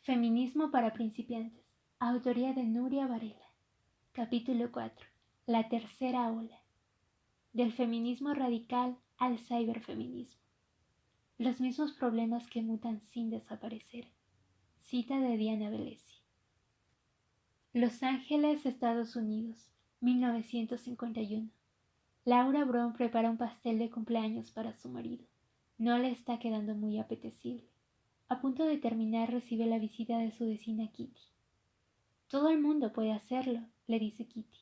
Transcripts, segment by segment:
Feminismo para principiantes. Autoría de Nuria Varela. Capítulo 4. La tercera ola. Del feminismo radical al cyberfeminismo. Los mismos problemas que mutan sin desaparecer. Cita de Diana Velesi. Los Ángeles, Estados Unidos, 1951. Laura Brown prepara un pastel de cumpleaños para su marido. No le está quedando muy apetecible. A punto de terminar, recibe la visita de su vecina Kitty. Todo el mundo puede hacerlo, le dice Kitty,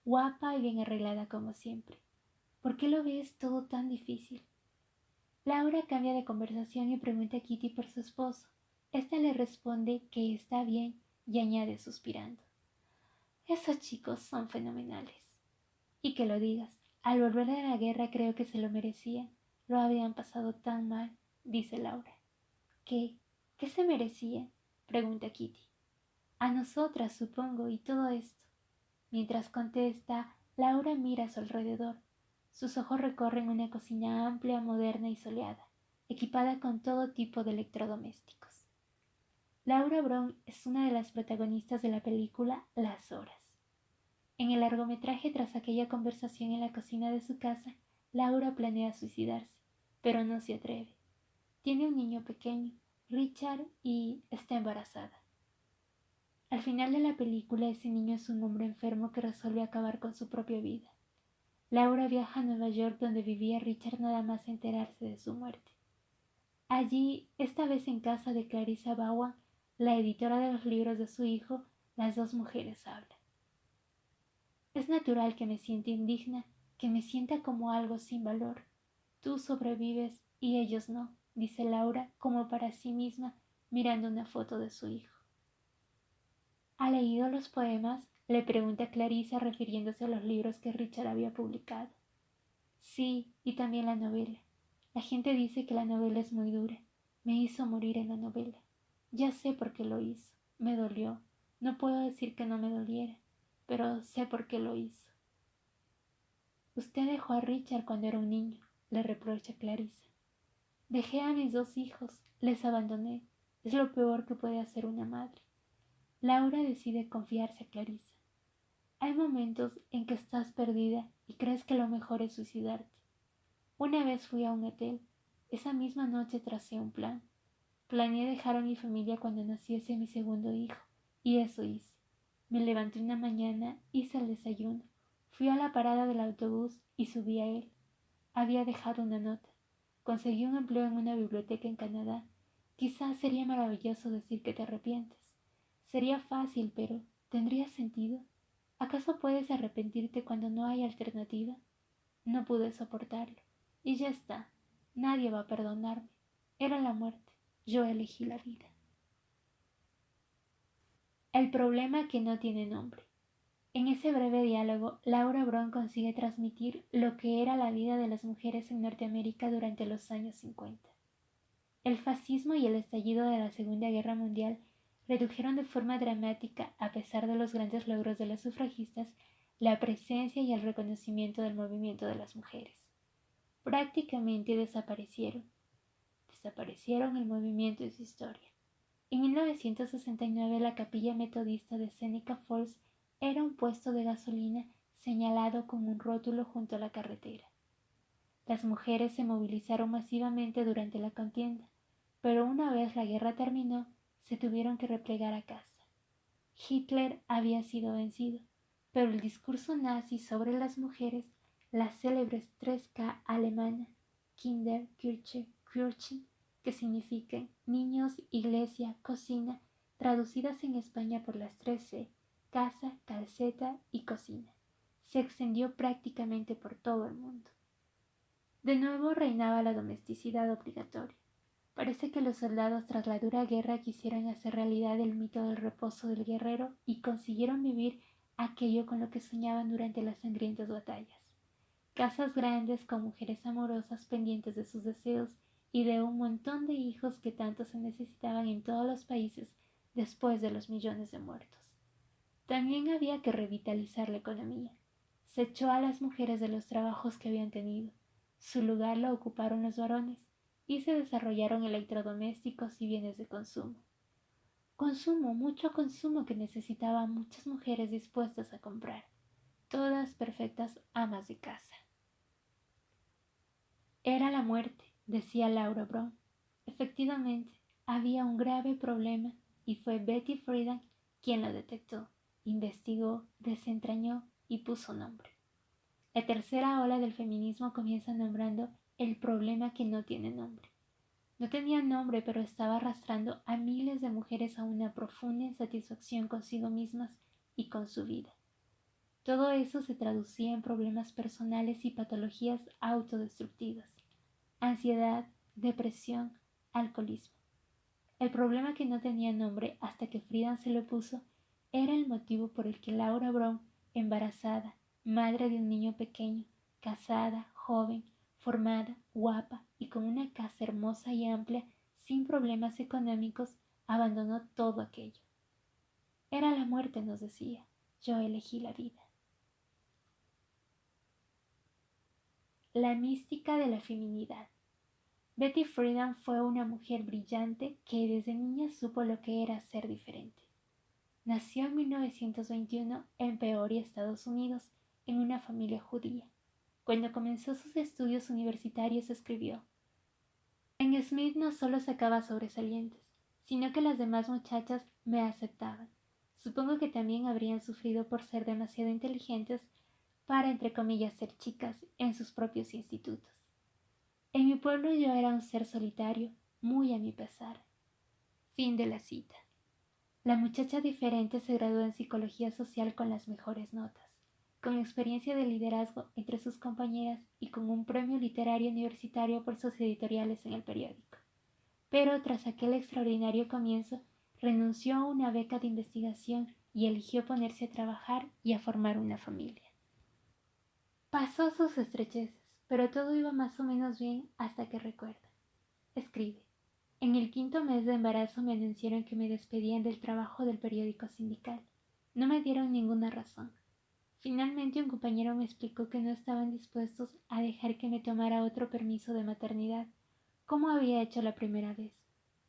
guapa y bien arreglada como siempre. ¿Por qué lo ves todo tan difícil? Laura cambia de conversación y pregunta a Kitty por su esposo. Esta le responde que está bien y añade suspirando: esos chicos son fenomenales. Y que lo digas, al volver de la guerra creo que se lo merecían. Lo habían pasado tan mal, dice Laura. ¿Qué? ¿Qué se merecían? Pregunta Kitty. A nosotras, supongo, y todo esto. Mientras contesta, Laura mira a su alrededor. Sus ojos recorren una cocina amplia, moderna y soleada, equipada con todo tipo de electrodomésticos. Laura Brown es una de las protagonistas de la película Las Horas. En el largometraje, tras aquella conversación en la cocina de su casa, Laura planea suicidarse, pero no se atreve. Tiene un niño pequeño, Richard, y está embarazada. Al final de la película, ese niño es un hombre enfermo que resuelve acabar con su propia vida. Laura viaja a Nueva York, donde vivía Richard, nada más enterarse de su muerte. Allí, esta vez en casa de Clarissa Bowen, la editora de los libros de su hijo, las dos mujeres hablan. Es natural que me sienta indigna, que me sienta como algo sin valor. Tú sobrevives y ellos no, dice Laura como para sí misma, mirando una foto de su hijo. ¿Ha leído los poemas?, le pregunta Clarissa, refiriéndose a los libros que Richard había publicado. Sí, y también la novela. La gente dice que la novela es muy dura. Me hizo morir en la novela. Ya sé por qué lo hizo. Me dolió. No puedo decir que no me doliera, pero sé por qué lo hizo. Usted dejó a Richard cuando era un niño, le reprocha Clarissa. Dejé a mis dos hijos, les abandoné. Es lo peor que puede hacer una madre. Laura decide confiarse a Clarissa. Hay momentos en que estás perdida y crees que lo mejor es suicidarte. Una vez fui a un hotel. Esa misma noche tracé un plan. Planeé dejar a mi familia cuando naciese mi segundo hijo, y eso hice. Me levanté una mañana, hice el desayuno, fui a la parada del autobús y subí a él. Había dejado una nota. Conseguí un empleo en una biblioteca en Canadá. Quizás sería maravilloso decir que te arrepientes. Sería fácil, pero ¿tendría sentido? ¿Acaso puedes arrepentirte cuando no hay alternativa? No pude soportarlo. Y ya está. Nadie va a perdonarme. Era la muerte. Yo elegí la vida. El problema que no tiene nombre. En ese breve diálogo, Laura Brown consigue transmitir lo que era la vida de las mujeres en Norteamérica durante los años 50. El fascismo y el estallido de la Segunda Guerra Mundial redujeron de forma dramática, a pesar de los grandes logros de las sufragistas, la presencia y el reconocimiento del movimiento de las mujeres. Prácticamente desaparecieron. Desaparecieron el movimiento y su historia. En 1969, la capilla metodista de Seneca Falls era un puesto de gasolina señalado con un rótulo junto a la carretera. Las mujeres se movilizaron masivamente durante la contienda, pero una vez la guerra terminó, se tuvieron que replegar a casa. Hitler había sido vencido, pero el discurso nazi sobre las mujeres, las célebres 3K alemana, Kinder, Kirche, Kirchen, que significan niños, iglesia, cocina, traducidas en España por las 3C, casa, calceta y cocina, se extendió prácticamente por todo el mundo. De nuevo reinaba la domesticidad obligatoria. Parece que los soldados tras la dura guerra quisieron hacer realidad el mito del reposo del guerrero y consiguieron vivir aquello con lo que soñaban durante las sangrientas batallas. Casas grandes con mujeres amorosas pendientes de sus deseos y de un montón de hijos que tanto se necesitaban en todos los países después de los millones de muertos. También había que revitalizar la economía. Se echó a las mujeres de los trabajos que habían tenido. Su lugar lo ocuparon los varones y se desarrollaron electrodomésticos y bienes de consumo. Consumo, mucho consumo que necesitaba muchas mujeres dispuestas a comprar, todas perfectas amas de casa. Era la muerte, decía Laura Brown. Efectivamente, había un grave problema y fue Betty Friedan quien lo detectó, investigó, desentrañó y puso nombre. La tercera ola del feminismo comienza nombrando el problema que no tiene nombre. No tenía nombre, pero estaba arrastrando a miles de mujeres a una profunda insatisfacción consigo mismas y con su vida. Todo eso se traducía en problemas personales y patologías autodestructivas, ansiedad, depresión, alcoholismo. El problema que no tenía nombre hasta que Friedan se lo puso era el motivo por el que Laura Brown, embarazada, madre de un niño pequeño, casada, joven, formada, guapa y con una casa hermosa y amplia, sin problemas económicos, abandonó todo aquello. Era la muerte, nos decía. Yo elegí la vida. La mística de la feminidad. Betty Friedan fue una mujer brillante que desde niña supo lo que era ser diferente. Nació en 1921 en Peoria, Estados Unidos, en una familia judía. Cuando comenzó sus estudios universitarios escribió: en Smith no solo sacaba sobresalientes, sino que las demás muchachas me aceptaban. Supongo que también habrían sufrido por ser demasiado inteligentes para, entre comillas, ser chicas en sus propios institutos. En mi pueblo yo era un ser solitario, muy a mi pesar. Fin de la cita. La muchacha diferente se graduó en psicología social con las mejores notas, con experiencia de liderazgo entre sus compañeras y con un premio literario universitario por sus editoriales en el periódico. Pero tras aquel extraordinario comienzo, renunció a una beca de investigación y eligió ponerse a trabajar y a formar una familia. Pasó sus estrecheces, pero todo iba más o menos bien hasta que recuerda. Escribe: en el quinto mes de embarazo me anunciaron que me despedían del trabajo del periódico sindical. No me dieron ninguna razón. Finalmente un compañero me explicó que no estaban dispuestos a dejar que me tomara otro permiso de maternidad, como había hecho la primera vez.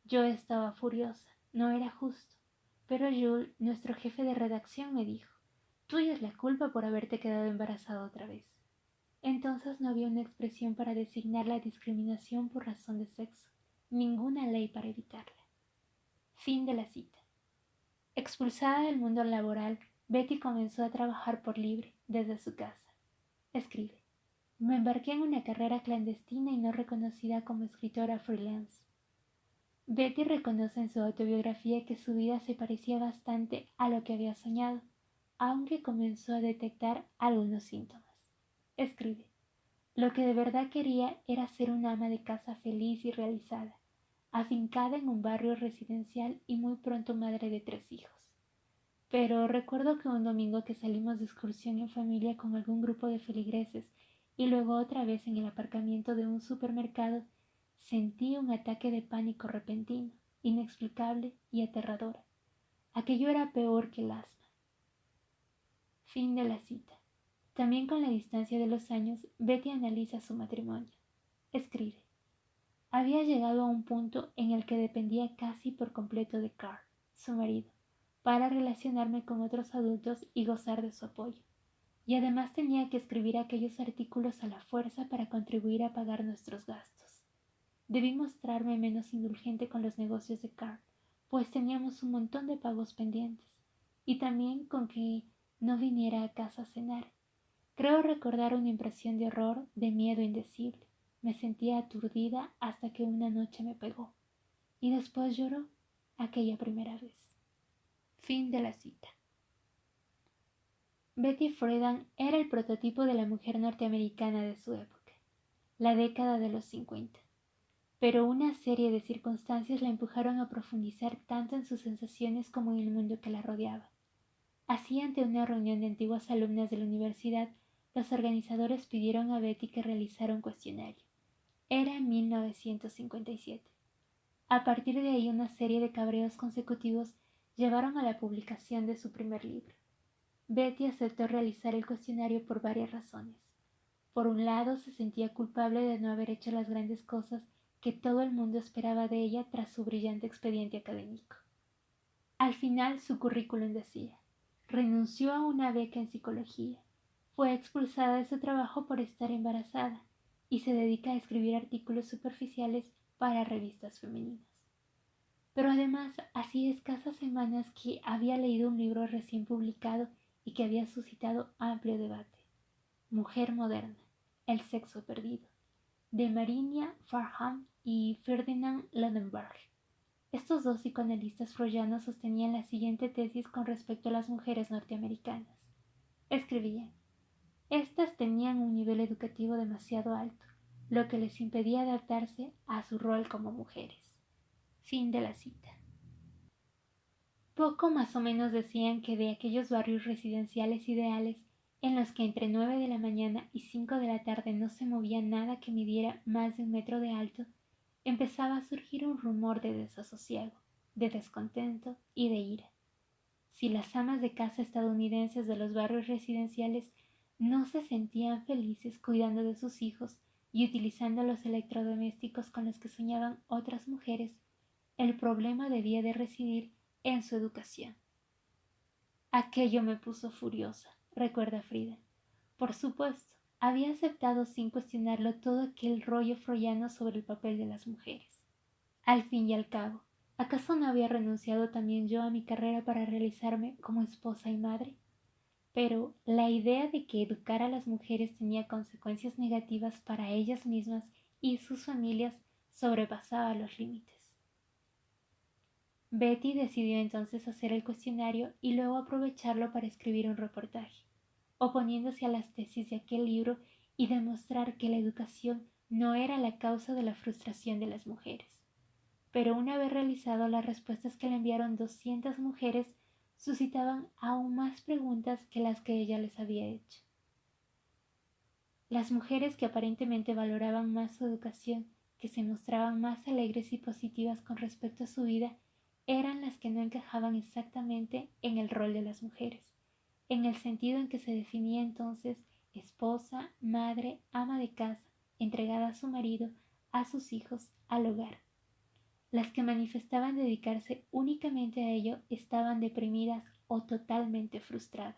Yo estaba furiosa, no era justo. Pero Jules, nuestro jefe de redacción, me dijo: tuya es la culpa por haberte quedado embarazada otra vez. Entonces no había una expresión para designar la discriminación por razón de sexo, ninguna ley para evitarla. Fin de la cita. Expulsada del mundo laboral, Betty comenzó a trabajar por libre desde su casa. Escribe: me embarqué en una carrera clandestina y no reconocida como escritora freelance. Betty reconoce en su autobiografía que su vida se parecía bastante a lo que había soñado, aunque comenzó a detectar algunos síntomas. Escribe: lo que de verdad quería era ser una ama de casa feliz y realizada, afincada en un barrio residencial y muy pronto madre de 3 hijos. Pero recuerdo que un domingo que salimos de excursión en familia con algún grupo de feligreses y luego otra vez en el aparcamiento de un supermercado, sentí un ataque de pánico repentino, inexplicable y aterrador. Aquello era peor que el asma. Fin de la cita. También con la distancia de los años, Betty analiza su matrimonio. Escribe: había llegado a un punto en el que dependía casi por completo de Carl, su marido, para relacionarme con otros adultos y gozar de su apoyo. Y además tenía que escribir aquellos artículos a la fuerza para contribuir a pagar nuestros gastos. Debí mostrarme menos indulgente con los negocios de Carl, pues teníamos un montón de pagos pendientes, y también con que no viniera a casa a cenar. Creo recordar una impresión de horror, de miedo indecible. Me sentía aturdida hasta que una noche me pegó. Y después lloró, aquella primera vez. Fin de la cita. Betty Friedan era el prototipo de la mujer norteamericana de su época, la década de los 50. Pero una serie de circunstancias la empujaron a profundizar tanto en sus sensaciones como en el mundo que la rodeaba. Así, ante una reunión de antiguas alumnas de la universidad, los organizadores pidieron a Betty que realizara un cuestionario. Era 1957. A partir de ahí, una serie de cabreos consecutivos llevaron a la publicación de su primer libro. Betty aceptó realizar el cuestionario por varias razones. Por un lado, se sentía culpable de no haber hecho las grandes cosas que todo el mundo esperaba de ella tras su brillante expediente académico. Al final su currículum decía: renunció a una beca en psicología, fue expulsada de su trabajo por estar embarazada y se dedica a escribir artículos superficiales para revistas femeninas. Pero además hacía escasas semanas que había leído un libro recién publicado y que había suscitado amplio debate: Mujer moderna, el sexo perdido, de Marinia Farham y Ferdinand Landenberg. Estos dos psicoanalistas freudianos sostenían la siguiente tesis con respecto a las mujeres norteamericanas. Escribían: estas tenían un nivel educativo demasiado alto, lo que les impedía adaptarse a su rol como mujeres. Fin de la cita. Poco más o menos decían que de aquellos barrios residenciales ideales en los que entre 9 de la mañana y 5 de la tarde no se movía nada que midiera más de 1 metro de alto, empezaba a surgir un rumor de desasosiego, de descontento y de ira. Si las amas de casa estadounidenses de los barrios residenciales no se sentían felices cuidando de sus hijos y utilizando los electrodomésticos con los que soñaban otras mujeres, el problema debía de residir en su educación. Aquello me puso furiosa, recuerda Frida. Por supuesto, había aceptado sin cuestionarlo todo aquel rollo freudiano sobre el papel de las mujeres. Al fin y al cabo, ¿acaso no había renunciado también yo a mi carrera para realizarme como esposa y madre? Pero la idea de que educar a las mujeres tenía consecuencias negativas para ellas mismas y sus familias sobrepasaba los límites. Betty decidió entonces hacer el cuestionario y luego aprovecharlo para escribir un reportaje, oponiéndose a las tesis de aquel libro y demostrar que la educación no era la causa de la frustración de las mujeres. Pero una vez realizado, las respuestas que le enviaron 200 mujeres suscitaban aún más preguntas que las que ella les había hecho. Las mujeres que aparentemente valoraban más su educación, que se mostraban más alegres y positivas con respecto a su vida, eran las que no encajaban exactamente en el rol de las mujeres, en el sentido en que se definía entonces esposa, madre, ama de casa, entregada a su marido, a sus hijos, al hogar. Las que manifestaban dedicarse únicamente a ello estaban deprimidas o totalmente frustradas.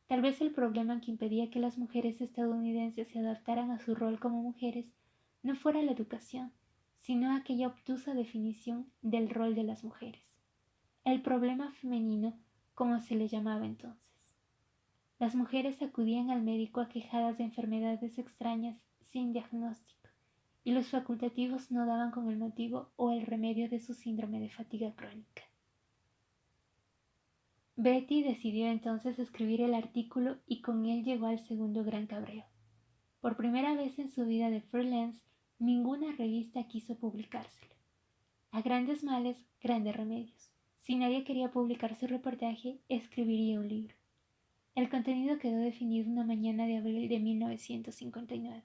Tal vez el problema que impedía que las mujeres estadounidenses se adaptaran a su rol como mujeres no fuera la educación, sino aquella obtusa definición del rol de las mujeres. El problema femenino, como se le llamaba entonces. Las mujeres acudían al médico aquejadas de enfermedades extrañas sin diagnóstico, y los facultativos no daban con el motivo o el remedio de su síndrome de fatiga crónica. Betty decidió entonces escribir el artículo y con él llegó al segundo gran cabreo. Por primera vez en su vida de freelance, ninguna revista quiso publicárselo. A grandes males, grandes remedios. Si nadie quería publicar su reportaje, escribiría un libro. El contenido quedó definido una mañana de abril de 1959,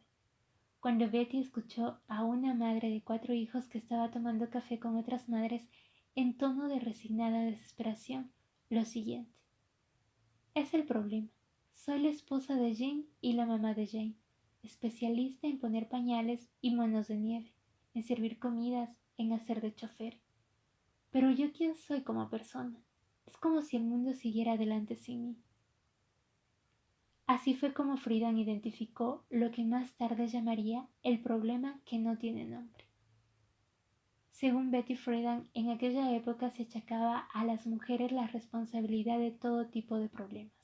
cuando Betty escuchó a una madre de 4 hijos que estaba tomando café con otras madres en tono de resignada desesperación lo siguiente: es el problema. Soy la esposa de Jane y la mamá de Jane, especialista en poner pañales y monos de nieve, en servir comidas, en hacer de chofer. Pero yo, ¿quién soy como persona? Es como si el mundo siguiera adelante sin mí. Así fue como Friedan identificó lo que más tarde llamaría el problema que no tiene nombre. Según Betty Friedan, en aquella época se achacaba a las mujeres la responsabilidad de todo tipo de problemas.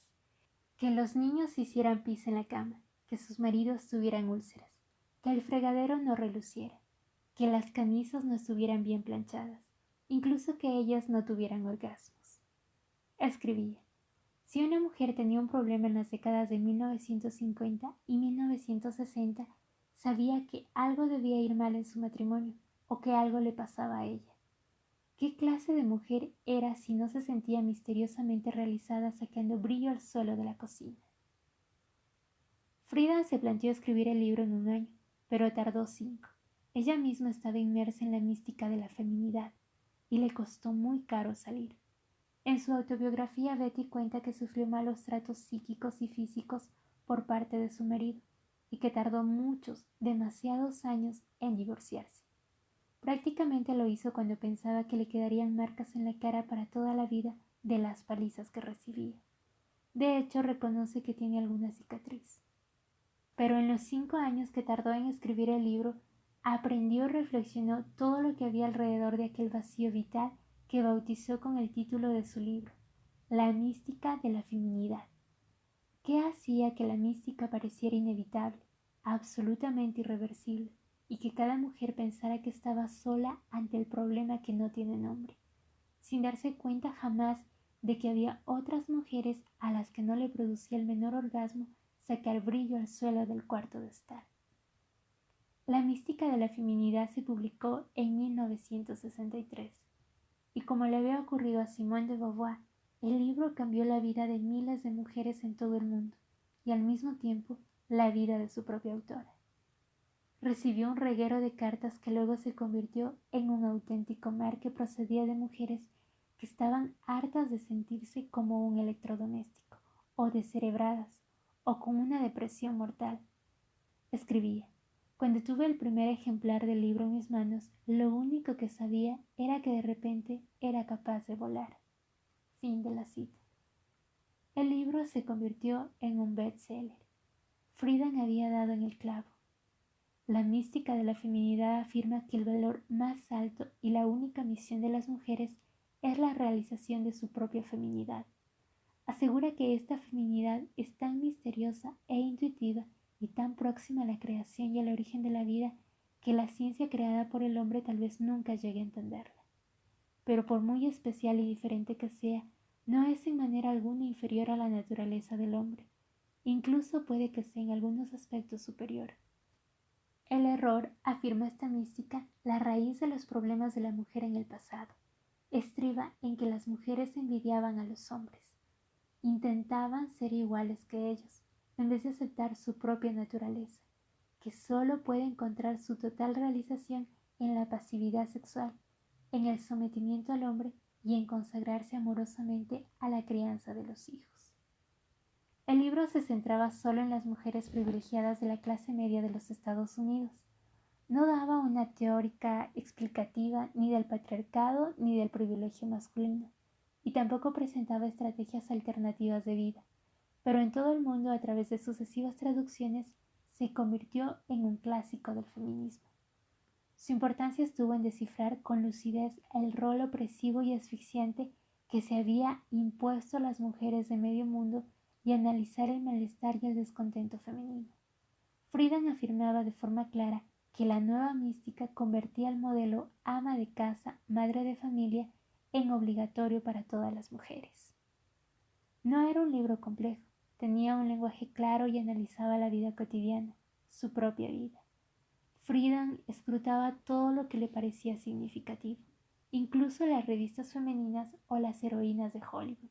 Que los niños hicieran pis en la cama, que sus maridos tuvieran úlceras, que el fregadero no reluciera, que las camisas no estuvieran bien planchadas, incluso que ellas no tuvieran orgasmos. Escribía: si una mujer tenía un problema en las décadas de 1950 y 1960, sabía que algo debía ir mal en su matrimonio o que algo le pasaba a ella. ¿Qué clase de mujer era si no se sentía misteriosamente realizada sacando brillo al suelo de la cocina? Frida se planteó escribir el libro en un año, pero tardó 5. Ella misma estaba inmersa en la mística de la feminidad y le costó muy caro salir. En su autobiografía, Betty cuenta que sufrió malos tratos psíquicos y físicos por parte de su marido y que tardó muchos, demasiados años en divorciarse. Prácticamente lo hizo cuando pensaba que le quedarían marcas en la cara para toda la vida de las palizas que recibía. De hecho, reconoce que tiene alguna cicatriz. Pero en los 5 años que tardó en escribir el libro, aprendió y reflexionó todo lo que había alrededor de aquel vacío vital que bautizó con el título de su libro, La mística de la feminidad. ¿Qué hacía que la mística pareciera inevitable, absolutamente irreversible, y que cada mujer pensara que estaba sola ante el problema que no tiene nombre, sin darse cuenta jamás de que había otras mujeres a las que no le producía el menor orgasmo sacar brillo al suelo del cuarto de estar? La mística de la feminidad se publicó en 1963 y como le había ocurrido a Simone de Beauvoir, el libro cambió la vida de miles de mujeres en todo el mundo y al mismo tiempo la vida de su propia autora. Recibió un reguero de cartas que luego se convirtió en un auténtico mar que procedía de mujeres que estaban hartas de sentirse como un electrodoméstico, o descerebradas, o con una depresión mortal. Escribía: cuando tuve el primer ejemplar del libro en mis manos, lo único que sabía era que de repente era capaz de volar. Fin de la cita. El libro se convirtió en un bestseller. Friedan había dado en el clavo. La mística de la feminidad afirma que el valor más alto y la única misión de las mujeres es la realización de su propia feminidad. Asegura que esta feminidad es tan misteriosa e intuitiva y tan próxima a la creación y al origen de la vida que la ciencia creada por el hombre tal vez nunca llegue a entenderla. Pero por muy especial y diferente que sea, no es en manera alguna inferior a la naturaleza del hombre. Incluso puede que sea en algunos aspectos superior. El error, afirma esta mística, la raíz de los problemas de la mujer en el pasado, estriba en que las mujeres envidiaban a los hombres. Intentaban ser iguales que ellos, en vez de aceptar su propia naturaleza, que solo puede encontrar su total realización en la pasividad sexual, en el sometimiento al hombre y en consagrarse amorosamente a la crianza de los hijos. El libro se centraba solo en las mujeres privilegiadas de la clase media de los Estados Unidos. No daba una teórica explicativa ni del patriarcado ni del privilegio masculino, y tampoco presentaba estrategias alternativas de vida, pero en todo el mundo, a través de sucesivas traducciones, se convirtió en un clásico del feminismo. Su importancia estuvo en descifrar con lucidez el rol opresivo y asfixiante que se había impuesto a las mujeres de medio mundo y analizar el malestar y el descontento femenino. Friedan afirmaba de forma clara que la nueva mística convertía el modelo ama de casa, madre de familia, en obligatorio para todas las mujeres. No era un libro complejo, tenía un lenguaje claro y analizaba la vida cotidiana, su propia vida. Friedan escrutaba todo lo que le parecía significativo, incluso las revistas femeninas o las heroínas de Hollywood.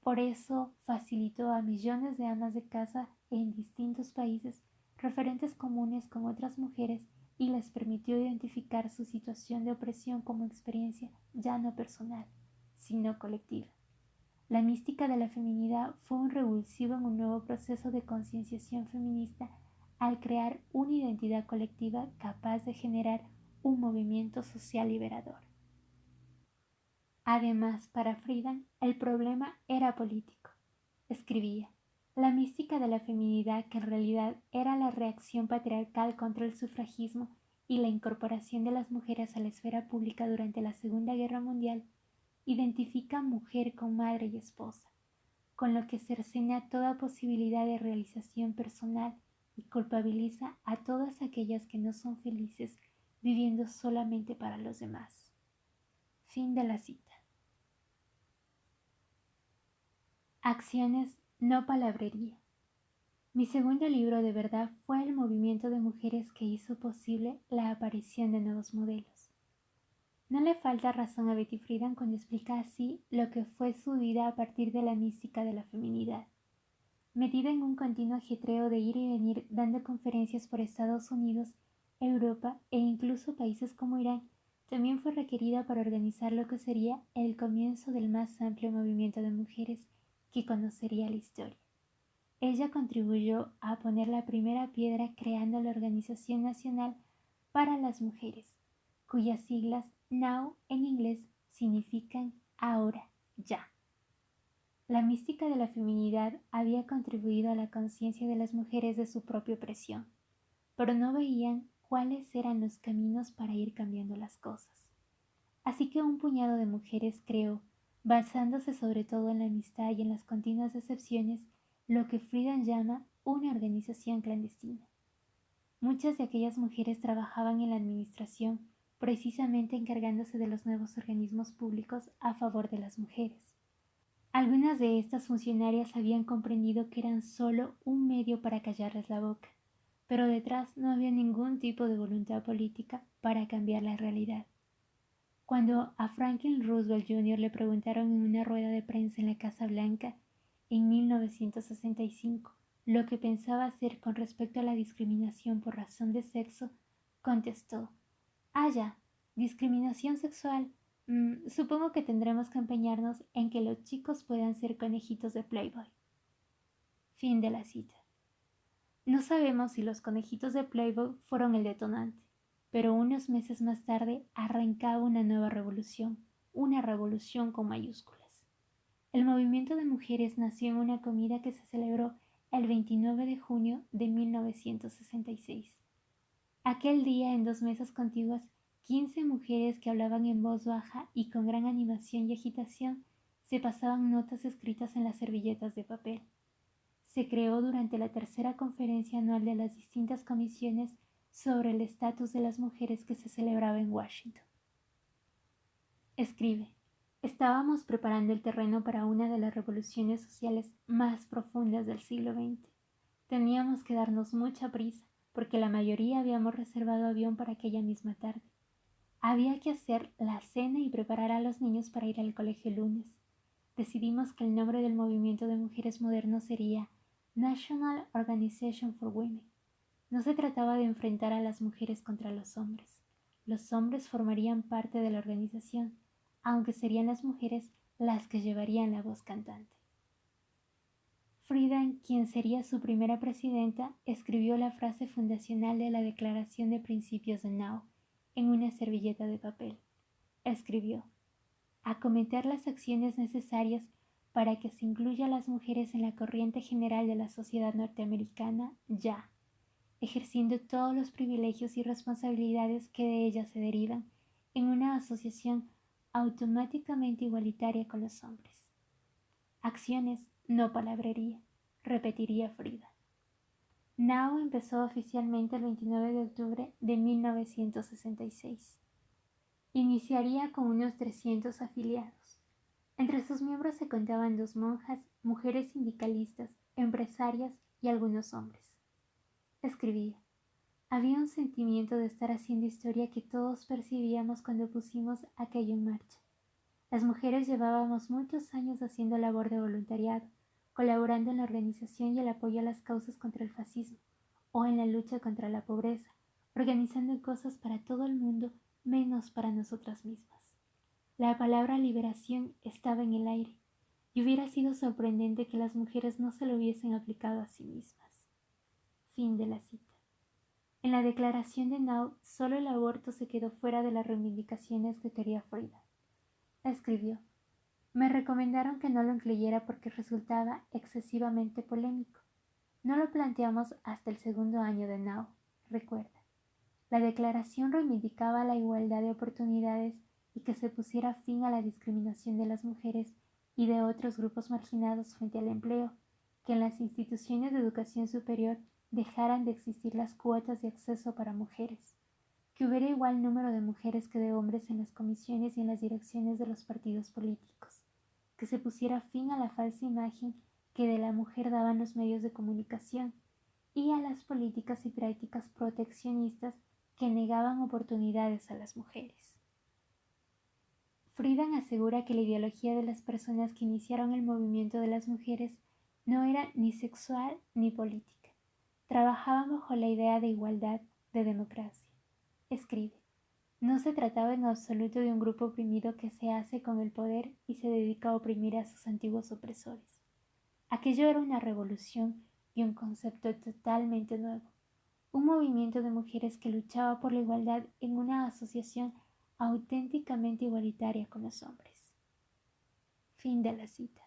Por eso facilitó a millones de amas de casa en distintos países referentes comunes con otras mujeres y les permitió identificar su situación de opresión como experiencia ya no personal, sino colectiva. La mística de la feminidad fue un revulsivo en un nuevo proceso de concienciación feminista al crear una identidad colectiva capaz de generar un movimiento social liberador. Además, para Friedan, el problema era político. Escribía: la mística de la feminidad, que en realidad era la reacción patriarcal contra el sufragismo y la incorporación de las mujeres a la esfera pública durante la Segunda Guerra Mundial, identifica mujer con madre y esposa, con lo que cercena toda posibilidad de realización personal y culpabiliza a todas aquellas que no son felices viviendo solamente para los demás. Fin de la cita. Acciones, no palabrería. Mi segundo libro de verdad fue el movimiento de mujeres que hizo posible la aparición de nuevos modelos. No le falta razón a Betty Friedan cuando explica así lo que fue su vida a partir de la mística de la feminidad. Metida en un continuo ajetreo de ir y venir dando conferencias por Estados Unidos, Europa e incluso países como Irán, también fue requerida para organizar lo que sería el comienzo del más amplio movimiento de mujeres que conocería la historia. Ella contribuyó a poner la primera piedra creando la Organización Nacional para las Mujeres, cuyas siglas Now en inglés significan ahora, ya. La mística de la feminidad había contribuido a la conciencia de las mujeres de su propia opresión, pero no veían cuáles eran los caminos para ir cambiando las cosas. Así que un puñado de mujeres creó, basándose sobre todo en la amistad y en las continuas decepciones, lo que Friedan llama una organización clandestina. Muchas de aquellas mujeres trabajaban en la administración, precisamente encargándose de los nuevos organismos públicos a favor de las mujeres. Algunas de estas funcionarias habían comprendido que eran solo un medio para callarles la boca, pero detrás no había ningún tipo de voluntad política para cambiar la realidad. Cuando a Franklin Roosevelt Jr. le preguntaron en una rueda de prensa en la Casa Blanca en 1965 lo que pensaba hacer con respecto a la discriminación por razón de sexo, contestó: ya, discriminación sexual. Supongo que tendremos que empeñarnos en que los chicos puedan ser conejitos de Playboy. Fin de la cita. No sabemos si los conejitos de Playboy fueron el detonante, pero unos meses más tarde arrancaba una nueva revolución, una revolución con mayúsculas. El movimiento de mujeres nació en una comida que se celebró el 29 de junio de 1966. Aquel día, en dos mesas contiguas, 15 mujeres que hablaban en voz baja y con gran animación y agitación se pasaban notas escritas en las servilletas de papel. Se creó durante la tercera conferencia anual de las distintas comisiones sobre el estatus de las mujeres que se celebraba en Washington. Escribe: estábamos preparando el terreno para una de las revoluciones sociales más profundas del siglo XX. Teníamos que darnos mucha prisa, porque la mayoría habíamos reservado avión para aquella misma tarde. Había que hacer la cena y preparar a los niños para ir al colegio el lunes. Decidimos que el nombre del movimiento de mujeres moderno sería National Organization for Women. No se trataba de enfrentar a las mujeres contra los hombres. Los hombres formarían parte de la organización, aunque serían las mujeres las que llevarían la voz cantante. Friedan, quien sería su primera presidenta, escribió la frase fundacional de la Declaración de Principios de Now en una servilleta de papel. Escribió: acometer las acciones necesarias para que se incluya a las mujeres en la corriente general de la sociedad norteamericana ya, ejerciendo todos los privilegios y responsabilidades que de ellas se derivan en una asociación automáticamente igualitaria con los hombres. Acciones, no palabrería, repetiría Frida. Now empezó oficialmente el 29 de octubre de 1966. Iniciaría con unos 300 afiliados. Entre sus miembros se contaban 2 monjas, mujeres sindicalistas, empresarias y algunos hombres. Escribía: había un sentimiento de estar haciendo historia que todos percibíamos cuando pusimos aquello en marcha. Las mujeres llevábamos muchos años haciendo labor de voluntariado, colaborando en la organización y el apoyo a las causas contra el fascismo o en la lucha contra la pobreza, organizando cosas para todo el mundo menos para nosotras mismas. La palabra liberación estaba en el aire y hubiera sido sorprendente que las mujeres no se lo hubiesen aplicado a sí mismas. Fin de la cita. En la declaración de Now, solo el aborto se quedó fuera de las reivindicaciones que quería Frida. Escribió: me recomendaron que no lo incluyera porque resultaba excesivamente polémico. No lo planteamos hasta el segundo año de Now, recuerda. La declaración reivindicaba la igualdad de oportunidades y que se pusiera fin a la discriminación de las mujeres y de otros grupos marginados frente al empleo, que en las instituciones de educación superior dejaran de existir las cuotas de acceso para mujeres, que hubiera igual número de mujeres que de hombres en las comisiones y en las direcciones de los partidos políticos, que se pusiera fin a la falsa imagen que de la mujer daban los medios de comunicación y a las políticas y prácticas proteccionistas que negaban oportunidades a las mujeres. Friedan asegura que la ideología de las personas que iniciaron el movimiento de las mujeres no era ni sexual ni política. Trabajaban bajo la idea de igualdad, de democracia. Escribe: no se trataba en absoluto de un grupo oprimido que se hace con el poder y se dedica a oprimir a sus antiguos opresores. Aquello era una revolución y un concepto totalmente nuevo. Un movimiento de mujeres que luchaba por la igualdad en una asociación auténticamente igualitaria con los hombres. Fin de la cita.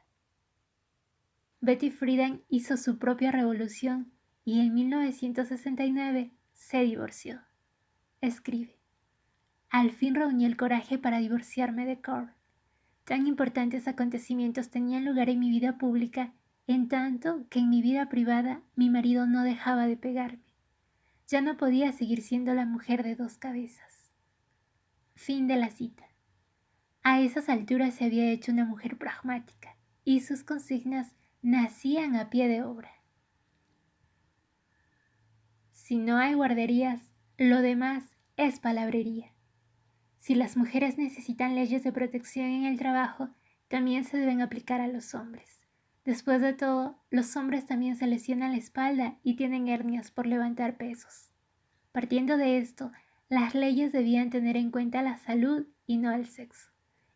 Betty Friedan hizo su propia revolución y en 1969 se divorció. Escribe: al fin reuní el coraje para divorciarme de Carl. Tan importantes acontecimientos tenían lugar en mi vida pública, en tanto que en mi vida privada mi marido no dejaba de pegarme. Ya no podía seguir siendo la mujer de dos cabezas. Fin de la cita. A esas alturas se había hecho una mujer pragmática y sus consignas nacían a pie de obra. Si no hay guarderías, lo demás es palabrería. Si las mujeres necesitan leyes de protección en el trabajo, también se deben aplicar a los hombres. Después de todo, los hombres también se lesionan la espalda y tienen hernias por levantar pesos. Partiendo de esto, las leyes debían tener en cuenta la salud y no el sexo.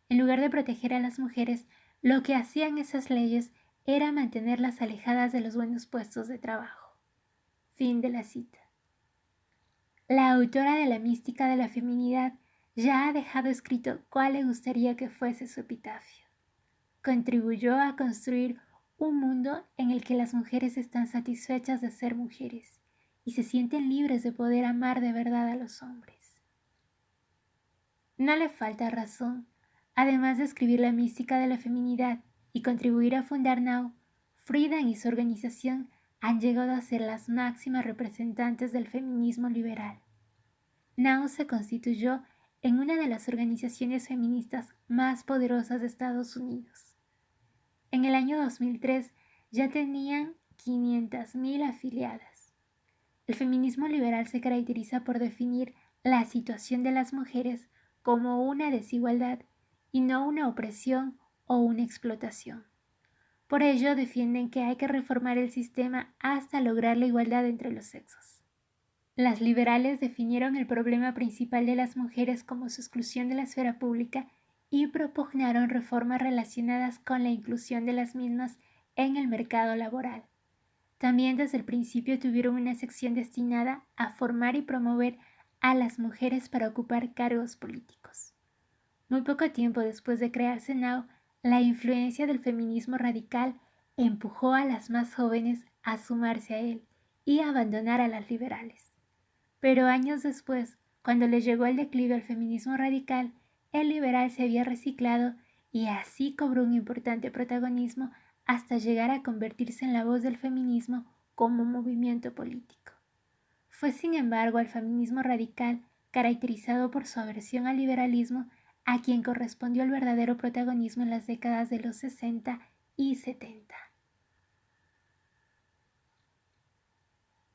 En lugar de proteger a las mujeres, lo que hacían esas leyes era mantenerlas alejadas de los buenos puestos de trabajo. Fin de la cita. La autora de la mística de la feminidad ya ha dejado escrito cuál le gustaría que fuese su epitafio. Contribuyó a construir un mundo en el que las mujeres están satisfechas de ser mujeres y se sienten libres de poder amar de verdad a los hombres. No le falta razón. Además de escribir la mística de la feminidad y contribuir a fundar NOW, Friedan y su organización han llegado a ser las máximas representantes del feminismo liberal. NOW se constituyó en una de las organizaciones feministas más poderosas de Estados Unidos. En el año 2003 ya tenían 500,000 afiliadas. El feminismo liberal se caracteriza por definir la situación de las mujeres como una desigualdad y no una opresión o una explotación. Por ello defienden que hay que reformar el sistema hasta lograr la igualdad entre los sexos. Las liberales definieron el problema principal de las mujeres como su exclusión de la esfera pública y propugnaron reformas relacionadas con la inclusión de las mismas en el mercado laboral. También desde el principio tuvieron una sección destinada a formar y promover a las mujeres para ocupar cargos políticos. Muy poco tiempo después de crearse NOW, la influencia del feminismo radical empujó a las más jóvenes a sumarse a él y a abandonar a las liberales. Pero años después, cuando le llegó el declive al feminismo radical, el liberal se había reciclado y así cobró un importante protagonismo hasta llegar a convertirse en la voz del feminismo como movimiento político. Fue sin embargo al feminismo radical, caracterizado por su aversión al liberalismo, a quien correspondió el verdadero protagonismo en las décadas de los 60 y 70.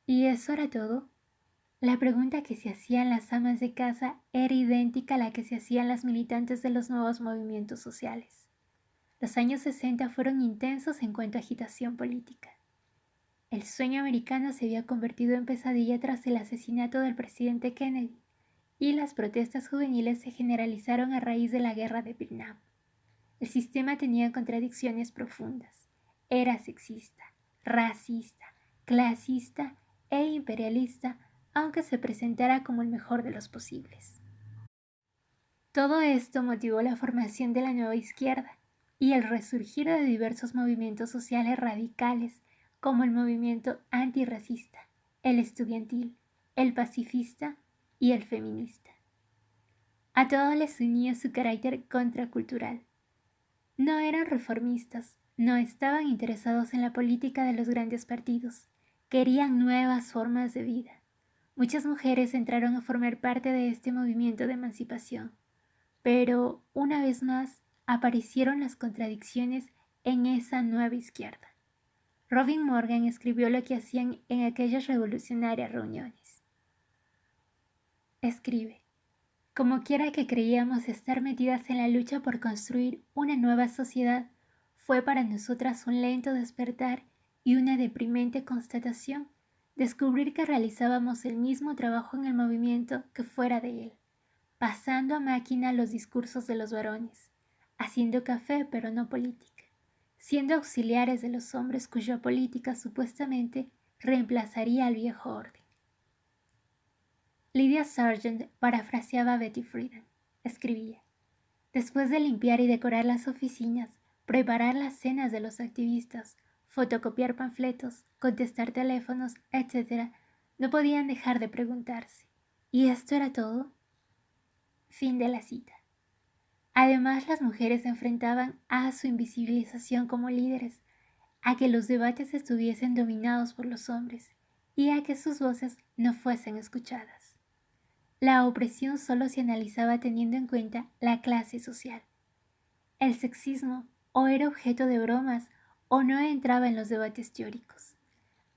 ¿Y eso era todo? La pregunta que se hacían las amas de casa era idéntica a la que se hacían las militantes de los nuevos movimientos sociales. Los años 60 fueron intensos en cuanto a agitación política. El sueño americano se había convertido en pesadilla tras el asesinato del presidente Kennedy, y las protestas juveniles se generalizaron a raíz de la guerra de Vietnam. El sistema tenía contradicciones profundas. Era sexista, racista, clasista e imperialista, aunque se presentara como el mejor de los posibles. Todo esto motivó la formación de la nueva izquierda y el resurgir de diversos movimientos sociales radicales como el movimiento antirracista, el estudiantil, el pacifista y el feminista. A todo les unía su carácter contracultural. No eran reformistas, no estaban interesados en la política de los grandes partidos, querían nuevas formas de vida. Muchas mujeres entraron a formar parte de este movimiento de emancipación, pero una vez más aparecieron las contradicciones en esa nueva izquierda. Robin Morgan escribió lo que hacían en aquellas revolucionarias reuniones. Escribe: como quiera que creíamos estar metidas en la lucha por construir una nueva sociedad, fue para nosotras un lento despertar y una deprimente constatación descubrir que realizábamos el mismo trabajo en el movimiento que fuera de él, pasando a máquina los discursos de los varones, haciendo café pero no política, siendo auxiliares de los hombres cuya política supuestamente reemplazaría al viejo orden. Lydia Sargent parafraseaba a Betty Friedan. escribía. Después de limpiar y decorar las oficinas, preparar las cenas de los activistas, fotocopiar panfletos, contestar teléfonos, etc., no podían dejar de preguntarse: ¿y esto era todo? Fin de la cita. Además, las mujeres se enfrentaban a su invisibilización como líderes, a que los debates estuviesen dominados por los hombres y a que sus voces no fuesen escuchadas. La opresión solo se analizaba teniendo en cuenta la clase social. El sexismo o era objeto de bromas o no entraba en los debates teóricos.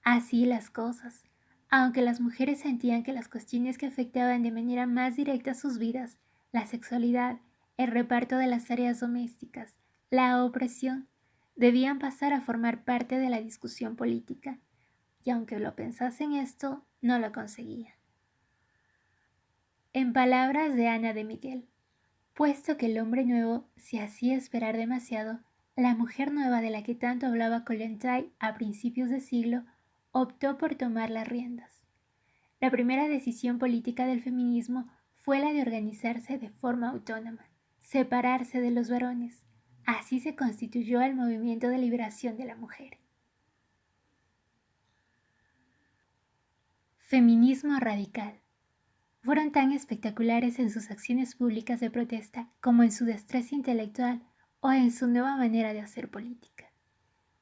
Así las cosas, aunque las mujeres sentían que las cuestiones que afectaban de manera más directa sus vidas, la sexualidad, el reparto de las tareas domésticas, la opresión, debían pasar a formar parte de la discusión política, y aunque lo pensasen esto, no lo conseguían. En palabras de Ana de Miguel, puesto que el hombre nuevo se hacía esperar demasiado, la mujer nueva de la que tanto hablaba Kollontai a principios de siglo optó por tomar las riendas. La primera decisión política del feminismo fue la de organizarse de forma autónoma, separarse de los varones. Así se constituyó el movimiento de liberación de la mujer. Feminismo radical. Fueron tan espectaculares en sus acciones públicas de protesta como en su destreza intelectual o en su nueva manera de hacer política.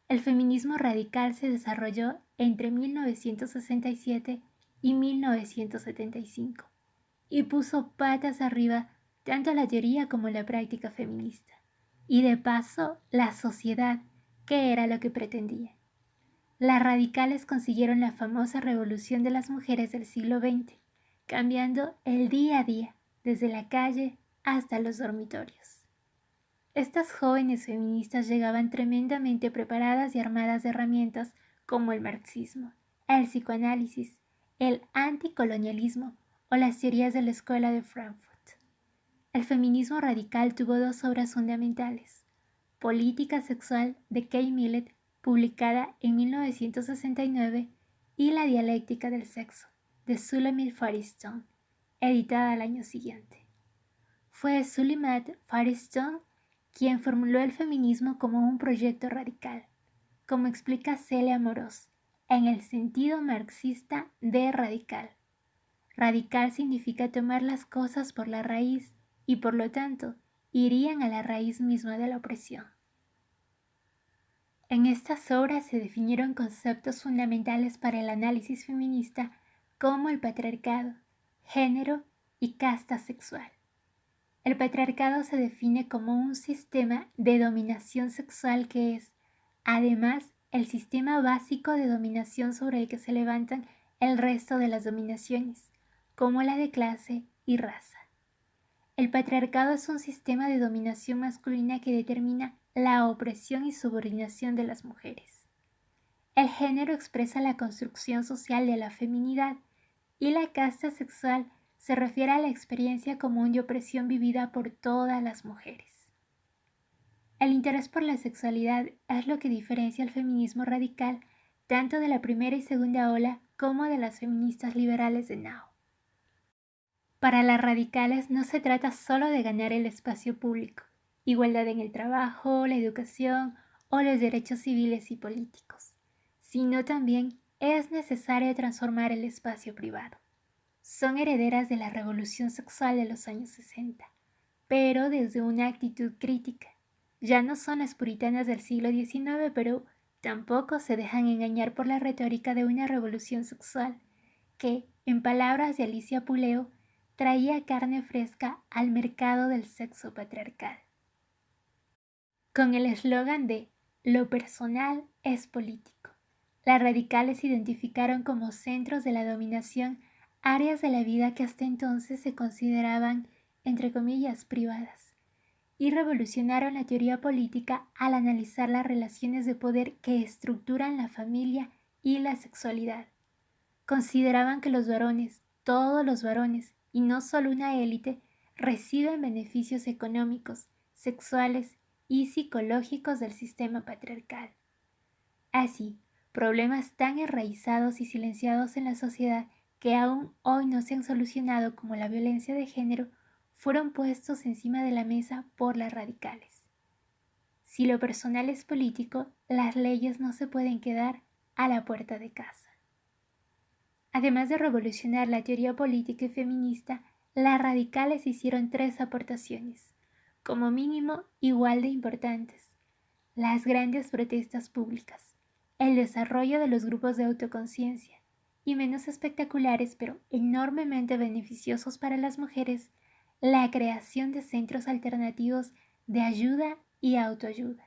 El feminismo radical se desarrolló entre 1967 y 1975 y puso patas arriba tanto la teoría como la práctica feminista, y de paso la sociedad, que era lo que pretendía. Las radicales consiguieron la famosa revolución de las mujeres del siglo XX, cambiando el día a día, desde la calle hasta los dormitorios. Estas jóvenes feministas llegaban tremendamente preparadas y armadas de herramientas como el marxismo, el psicoanálisis, el anticolonialismo o las teorías de la Escuela de Frankfurt. El feminismo radical tuvo dos obras fundamentales: Política sexual de Kay Millett, publicada en 1969, y La dialéctica del sexo, de Suleiman Firestone, editada al año siguiente. Fue Suleiman Firestone quien formuló el feminismo como un proyecto radical, como explica Celia Moros, en el sentido marxista de radical. Radical significa tomar las cosas por la raíz y, por lo tanto, irían a la raíz misma de la opresión. En estas obras se definieron conceptos fundamentales para el análisis feminista como el patriarcado, género y casta sexual. El patriarcado se define como un sistema de dominación sexual que es, además, el sistema básico de dominación sobre el que se levantan el resto de las dominaciones, como la de clase y raza. El patriarcado es un sistema de dominación masculina que determina la opresión y subordinación de las mujeres. El género expresa la construcción social de la feminidad y la casta sexual se refiere a la experiencia común de opresión vivida por todas las mujeres. El interés por la sexualidad es lo que diferencia al feminismo radical tanto de la primera y segunda ola como de las feministas liberales de Now. Para las radicales no se trata solo de ganar el espacio público, igualdad en el trabajo, la educación o los derechos civiles y políticos, sino también es necesario transformar el espacio privado. Son herederas de la revolución sexual de los años 60, pero desde una actitud crítica. Ya no son las puritanas del siglo XIX, pero tampoco se dejan engañar por la retórica de una revolución sexual que, en palabras de Alicia Puleo, traía carne fresca al mercado del sexo patriarcal. Con el eslogan de "lo personal es político", las radicales identificaron como centros de la dominación áreas de la vida que hasta entonces se consideraban, entre comillas, privadas, y revolucionaron la teoría política al analizar las relaciones de poder que estructuran la familia y la sexualidad. Consideraban que los varones, todos los varones, y no solo una élite, reciben beneficios económicos, sexuales y psicológicos del sistema patriarcal. Así, problemas tan enraizados y silenciados en la sociedad que aún hoy no se han solucionado, como la violencia de género, fueron puestos encima de la mesa por las radicales. Si lo personal es político, las leyes no se pueden quedar a la puerta de casa. Además de revolucionar la teoría política y feminista, las radicales hicieron 3 aportaciones, como mínimo igual de importantes: las grandes protestas públicas, el desarrollo de los grupos de autoconciencia y, menos espectaculares pero enormemente beneficiosos para las mujeres, la creación de centros alternativos de ayuda y autoayuda.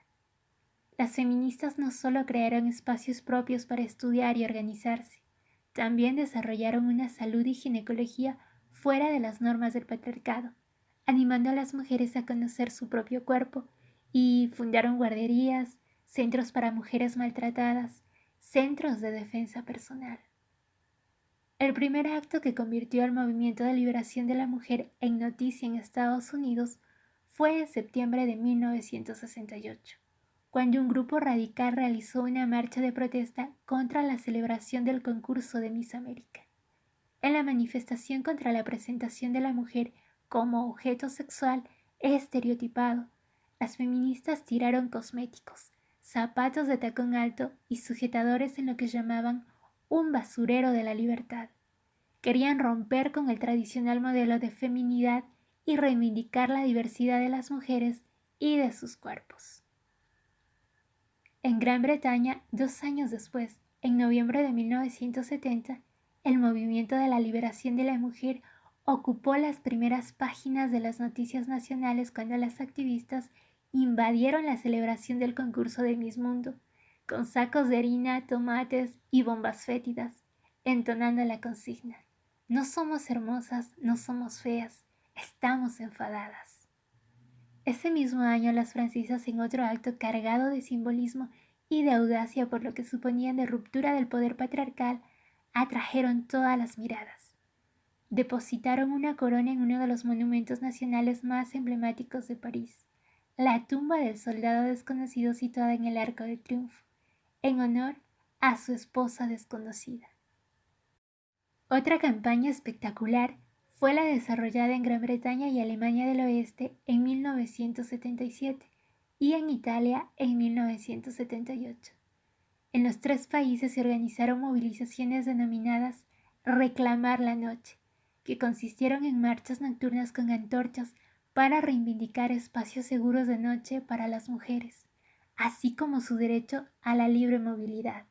Las feministas no solo crearon espacios propios para estudiar y organizarse, también desarrollaron una salud y ginecología fuera de las normas del patriarcado, animando a las mujeres a conocer su propio cuerpo, y fundaron guarderías, centros para mujeres maltratadas, centros de defensa personal. El primer acto que convirtió al movimiento de liberación de la mujer en noticia en Estados Unidos fue en septiembre de 1968, cuando un grupo radical realizó una marcha de protesta contra la celebración del concurso de Miss América. En la manifestación contra la presentación de la mujer como objeto sexual estereotipado, las feministas tiraron cosméticos, zapatos de tacón alto y sujetadores en lo que llamaban un basurero de la libertad. Querían romper con el tradicional modelo de feminidad y reivindicar la diversidad de las mujeres y de sus cuerpos. En Gran Bretaña, 2 años después, en noviembre de 1970, el movimiento de la liberación de la mujer ocupó las primeras páginas de las noticias nacionales cuando las activistas invadieron la celebración del concurso de Miss Mundo, con sacos de harina, tomates y bombas fétidas, entonando la consigna: no somos hermosas, no somos feas, estamos enfadadas. Ese mismo año, las francesas, en otro acto cargado de simbolismo y de audacia por lo que suponían de ruptura del poder patriarcal, atrajeron todas las miradas. Depositaron una corona en uno de los monumentos nacionales más emblemáticos de París, la tumba del soldado desconocido situada en el Arco de Triunfo, en honor a su esposa desconocida. Otra campaña espectacular fue la desarrollada en Gran Bretaña y Alemania del Oeste en 1977 y en Italia en 1978. En los 3 países se organizaron movilizaciones denominadas Reclamar la Noche, que consistieron en marchas nocturnas con antorchas para reivindicar espacios seguros de noche para las mujeres, así como su derecho a la libre movilidad.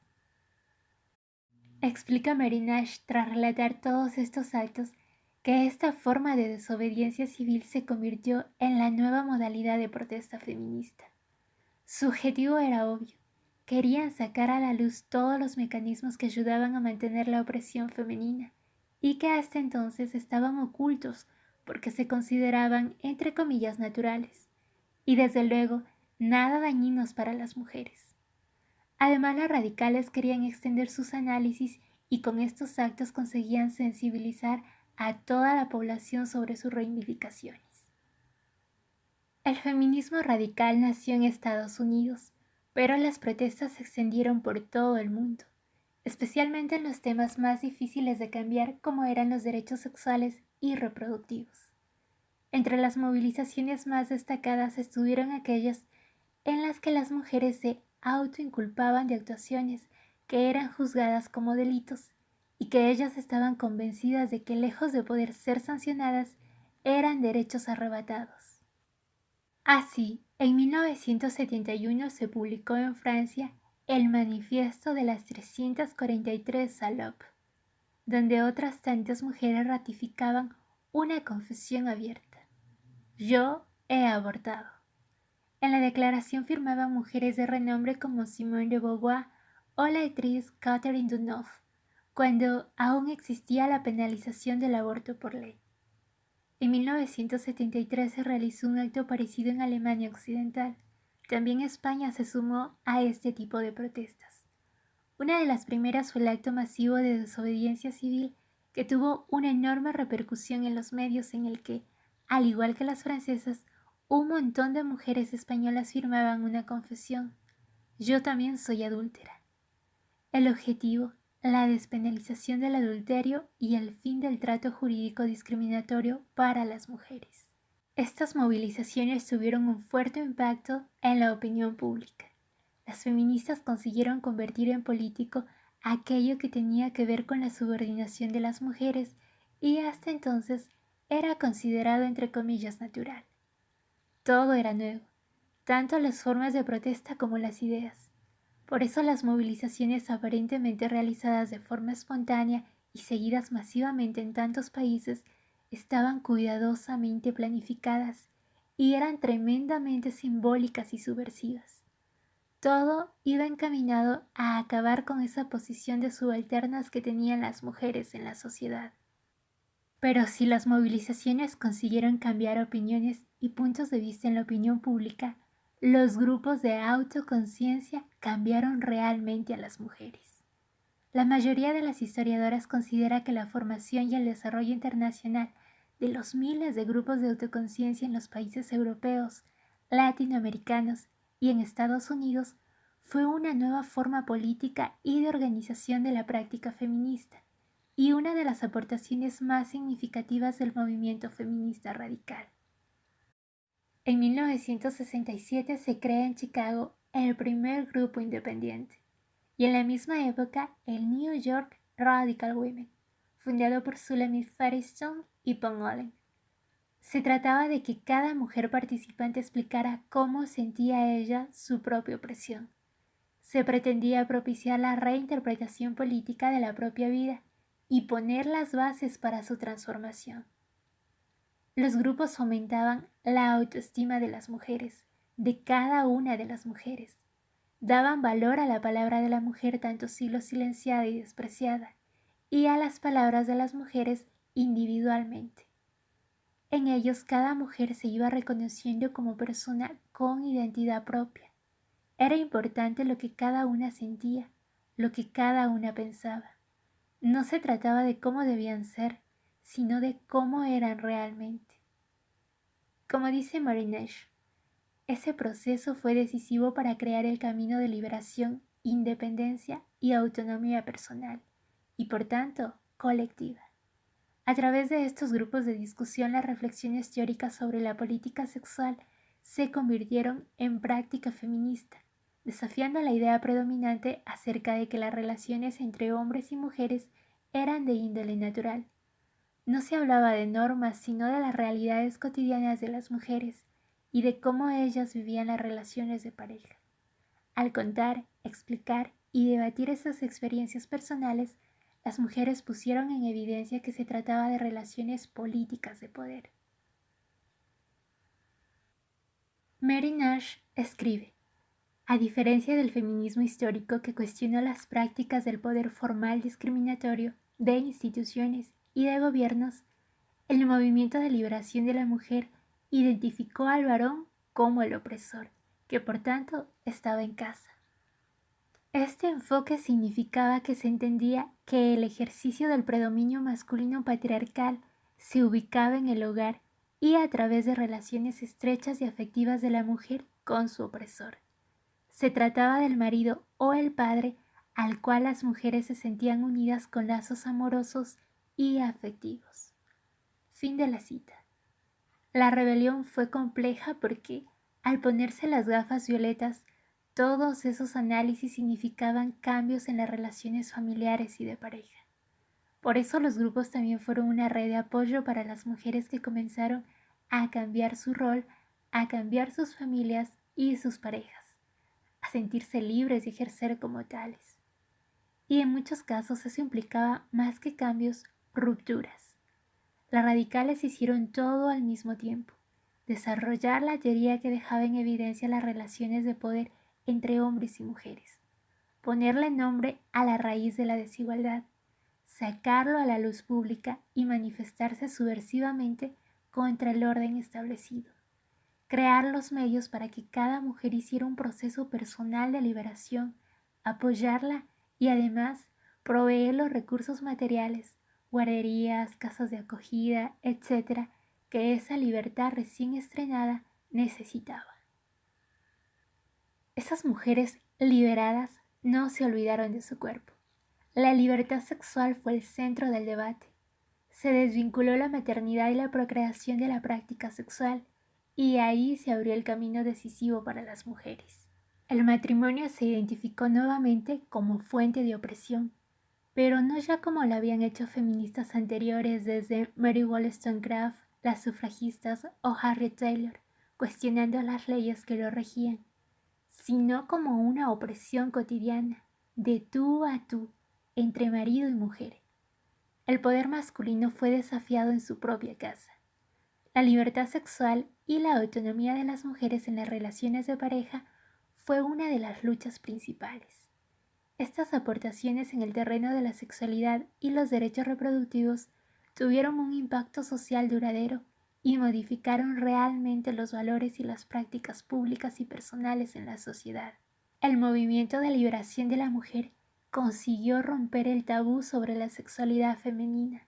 Explica Mary Nash, tras relatar todos estos actos, que esta forma de desobediencia civil se convirtió en la nueva modalidad de protesta feminista. Su objetivo era obvio: querían sacar a la luz todos los mecanismos que ayudaban a mantener la opresión femenina y que hasta entonces estaban ocultos porque se consideraban, entre comillas, naturales, y desde luego nada dañinos para las mujeres. Además, las radicales querían extender sus análisis y con estos actos conseguían sensibilizar a toda la población sobre sus reivindicaciones. El feminismo radical nació en Estados Unidos, pero las protestas se extendieron por todo el mundo, especialmente en los temas más difíciles de cambiar, como eran los derechos sexuales y reproductivos. Entre las movilizaciones más destacadas estuvieron aquellas en las que las mujeres se autoinculpaban de actuaciones que eran juzgadas como delitos y que ellas estaban convencidas de que, lejos de poder ser sancionadas, eran derechos arrebatados. Así, en 1971 se publicó en Francia el Manifiesto de las 343 Salopes, donde otras tantas mujeres ratificaban una confesión abierta: yo he abortado. En la declaración firmaban mujeres de renombre como Simone de Beauvoir o la actriz Catherine Deneuve, cuando aún existía la penalización del aborto por ley. En 1973 se realizó un acto parecido en Alemania Occidental. También España se sumó a este tipo de protestas. Una de las primeras fue el acto masivo de desobediencia civil, que tuvo una enorme repercusión en los medios, en el que, al igual que las francesas, un montón de mujeres españolas firmaban una confesión: yo también soy adúltera. El objetivo: la despenalización del adulterio y el fin del trato jurídico discriminatorio para las mujeres. Estas movilizaciones tuvieron un fuerte impacto en la opinión pública. Las feministas consiguieron convertir en político aquello que tenía que ver con la subordinación de las mujeres y hasta entonces era considerado entre comillas natural. Todo era nuevo, tanto las formas de protesta como las ideas. Por eso las movilizaciones aparentemente realizadas de forma espontánea y seguidas masivamente en tantos países estaban cuidadosamente planificadas y eran tremendamente simbólicas y subversivas. Todo iba encaminado a acabar con esa posición de subalternas que tenían las mujeres en la sociedad. Pero si las movilizaciones consiguieron cambiar opiniones y puntos de vista en la opinión pública, los grupos de autoconciencia cambiaron realmente a las mujeres. La mayoría de las historiadoras considera que la formación y el desarrollo internacional de los miles de grupos de autoconciencia en los países europeos, latinoamericanos y en Estados Unidos fue una nueva forma política y de organización de la práctica feminista y una de las aportaciones más significativas del movimiento feminista radical. En 1967 se crea en Chicago el primer grupo independiente y en la misma época el New York Radical Women, fundado por Sulamit Firestone y Pam Allen. Se trataba de que cada mujer participante explicara cómo sentía ella su propia opresión. Se pretendía propiciar la reinterpretación política de la propia vida y poner las bases para su transformación. Los grupos fomentaban la autoestima de las mujeres, de cada una de las mujeres. Daban valor a la palabra de la mujer tanto siglo silenciada y despreciada, y a las palabras de las mujeres individualmente. En ellos cada mujer se iba reconociendo como persona con identidad propia. Era importante lo que cada una sentía, lo que cada una pensaba. No se trataba de cómo debían ser, sino de cómo eran realmente. Como dice Mary Nash, ese proceso fue decisivo para crear el camino de liberación, independencia y autonomía personal, y por tanto, colectiva. A través de estos grupos de discusión, las reflexiones teóricas sobre la política sexual se convirtieron en práctica feminista, desafiando la idea predominante acerca de que las relaciones entre hombres y mujeres eran de índole natural. No se hablaba de normas, sino de las realidades cotidianas de las mujeres y de cómo ellas vivían las relaciones de pareja. Al contar, explicar y debatir esas experiencias personales, las mujeres pusieron en evidencia que se trataba de relaciones políticas de poder. Mary Nash escribe: a diferencia del feminismo histórico que cuestionó las prácticas del poder formal discriminatorio de instituciones y de gobiernos, el movimiento de liberación de la mujer identificó al varón como el opresor, que por tanto estaba en casa. Este enfoque significaba que se entendía que el ejercicio del predominio masculino patriarcal se ubicaba en el hogar y a través de relaciones estrechas y afectivas de la mujer con su opresor. Se trataba del marido o el padre al cual las mujeres se sentían unidas con lazos amorosos y afectivos. Fin de la cita. La rebelión fue compleja porque, al ponerse las gafas violetas, todos esos análisis significaban cambios en las relaciones familiares y de pareja. Por eso los grupos también fueron una red de apoyo para las mujeres que comenzaron a cambiar su rol, a cambiar sus familias y sus parejas, a sentirse libres y ejercer como tales. Y en muchos casos eso implicaba más que cambios, rupturas. Las radicales hicieron todo al mismo tiempo: desarrollar la teoría que dejaba en evidencia las relaciones de poder entre hombres y mujeres, ponerle nombre a la raíz de la desigualdad, sacarlo a la luz pública y manifestarse subversivamente contra el orden establecido, crear los medios para que cada mujer hiciera un proceso personal de liberación, apoyarla y además proveer los recursos materiales, guarderías, casas de acogida, etc., que esa libertad recién estrenada necesitaba. Esas mujeres liberadas no se olvidaron de su cuerpo. La libertad sexual fue el centro del debate. se desvinculó la maternidad y la procreación de la práctica sexual, y ahí se abrió el camino decisivo para las mujeres. El matrimonio se identificó nuevamente como fuente de opresión, pero no ya como lo habían hecho feministas anteriores desde Mary Wollstonecraft, las sufragistas o Harriet Taylor, cuestionando las leyes que lo regían, sino como una opresión cotidiana, de tú a tú, entre marido y mujer. El poder masculino fue desafiado en su propia casa. La libertad sexual y la autonomía de las mujeres en las relaciones de pareja fue una de las luchas principales. Estas aportaciones en el terreno de la sexualidad y los derechos reproductivos tuvieron un impacto social duradero y modificaron realmente los valores y las prácticas públicas y personales en la sociedad. El movimiento de liberación de la mujer consiguió romper el tabú sobre la sexualidad femenina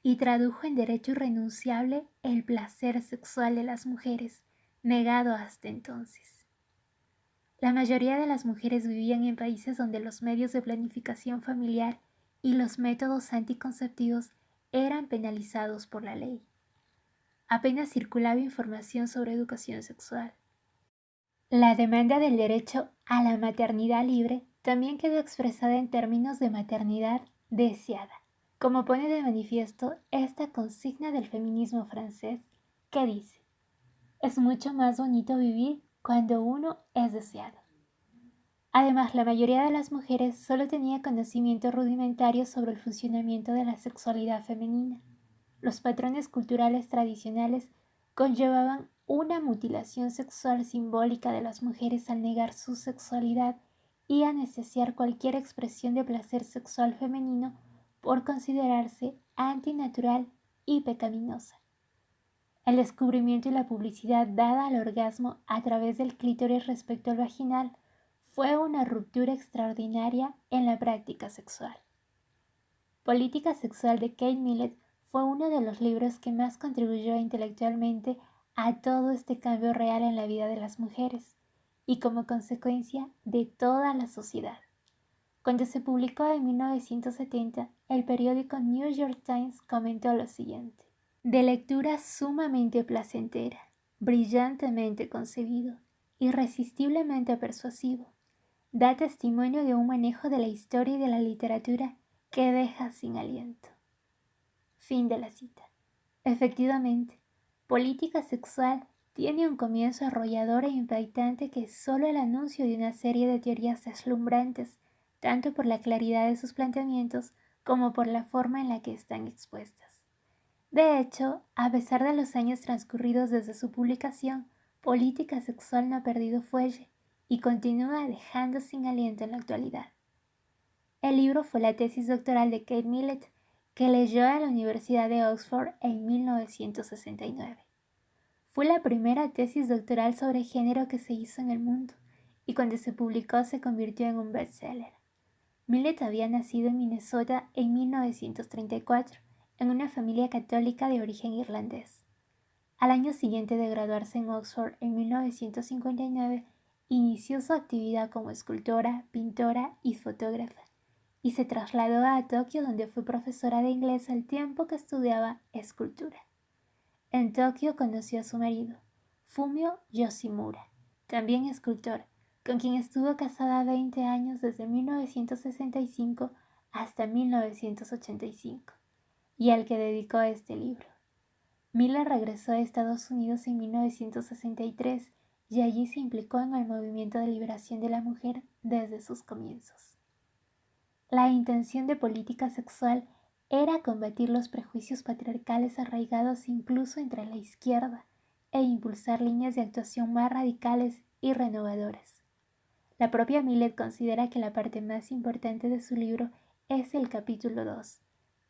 y tradujo en derecho irrenunciable el placer sexual de las mujeres, negado hasta entonces. La mayoría de las mujeres vivían en países donde los medios de planificación familiar y los métodos anticonceptivos eran penalizados por la ley. Apenas circulaba información sobre educación sexual. La demanda del derecho a la maternidad libre también quedó expresada en términos de maternidad deseada, como pone de manifiesto esta consigna del feminismo francés que dice: es mucho más bonito vivir cuando uno es deseado. Además, la mayoría de las mujeres solo tenía conocimiento rudimentario sobre el funcionamiento de la sexualidad femenina. Los patrones culturales tradicionales conllevaban una mutilación sexual simbólica de las mujeres al negar su sexualidad y anestesiar cualquier expresión de placer sexual femenino por considerarse antinatural y pecaminosa. El descubrimiento y la publicidad dada al orgasmo a través del clítoris respecto al vaginal fue una ruptura extraordinaria en la práctica sexual. Política sexual de Kate Millett fue uno de los libros que más contribuyó intelectualmente a todo este cambio real en la vida de las mujeres y como consecuencia de toda la sociedad. Cuando se publicó en 1970, el periódico New York Times comentó lo siguiente: de lectura sumamente placentera, brillantemente concebido, irresistiblemente persuasivo, da testimonio de un manejo de la historia y de la literatura que deja sin aliento. Fin de la cita. Efectivamente, Política sexual tiene un comienzo arrollador e impactante que es solo el anuncio de una serie de teorías deslumbrantes, tanto por la claridad de sus planteamientos como por la forma en la que están expuestas. De hecho, a pesar de los años transcurridos desde su publicación, Política sexual no ha perdido fuelle y continúa dejando sin aliento en la actualidad. El libro fue la tesis doctoral de Kate Millett, que leyó en la Universidad de Oxford en 1969. Fue la primera tesis doctoral sobre género que se hizo en el mundo, y cuando se publicó se convirtió en un bestseller. Millett había nacido en Minnesota en 1934, en una familia católica de origen irlandés. Al año siguiente de graduarse en Oxford en 1959, inició su actividad como escultora, pintora y fotógrafa, y se trasladó a Tokio, donde fue profesora de inglés al tiempo que estudiaba escultura. En Tokio conoció a su marido, Fumio Yoshimura, también escultor, con quien estuvo casada 20 años desde 1965 hasta 1985, y al que dedicó este libro. Miller regresó a Estados Unidos en 1963 y allí se implicó en el movimiento de liberación de la mujer desde sus comienzos. La intención de Política sexual era combatir los prejuicios patriarcales arraigados incluso entre la izquierda e impulsar líneas de actuación más radicales y renovadoras. La propia Millett considera que la parte más importante de su libro es el capítulo 2,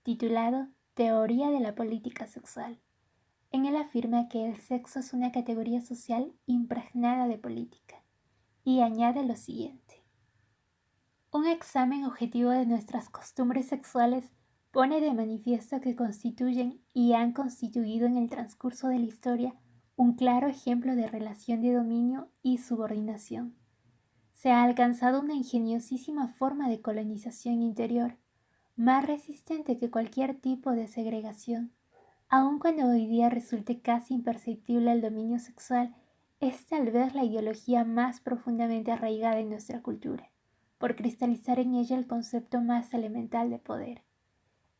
titulado Teoría de la política sexual. En él afirma que el sexo es una categoría social impregnada de política, y añade lo siguiente: un examen objetivo de nuestras costumbres sexuales pone de manifiesto que constituyen y han constituido en el transcurso de la historia un claro ejemplo de relación de dominio y subordinación. Se ha alcanzado una ingeniosísima forma de colonización interior, más resistente que cualquier tipo de segregación. Aun cuando hoy día resulte casi imperceptible el dominio sexual, es tal vez la ideología más profundamente arraigada en nuestra cultura, por cristalizar en ella el concepto más elemental de poder.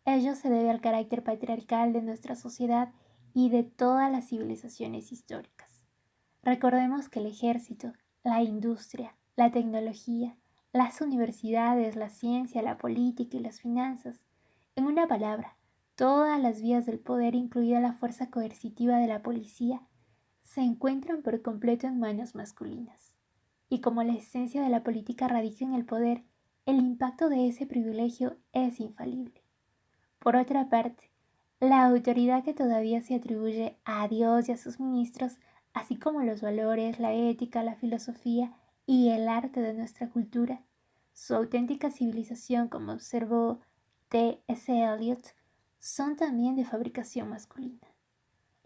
Ello se debe al carácter patriarcal de nuestra sociedad y de todas las civilizaciones históricas. Recordemos que el ejército, la industria, la tecnología, las universidades, la ciencia, la política y las finanzas, en una palabra, todas las vías del poder, incluida la fuerza coercitiva de la policía, se encuentran por completo en manos masculinas. Y como la esencia de la política radica en el poder, el impacto de ese privilegio es infalible. Por otra parte, la autoridad que todavía se atribuye a Dios y a sus ministros, así como los valores, la ética, la filosofía y el arte de nuestra cultura, su auténtica civilización, como observó T. S. Eliot, son también de fabricación masculina.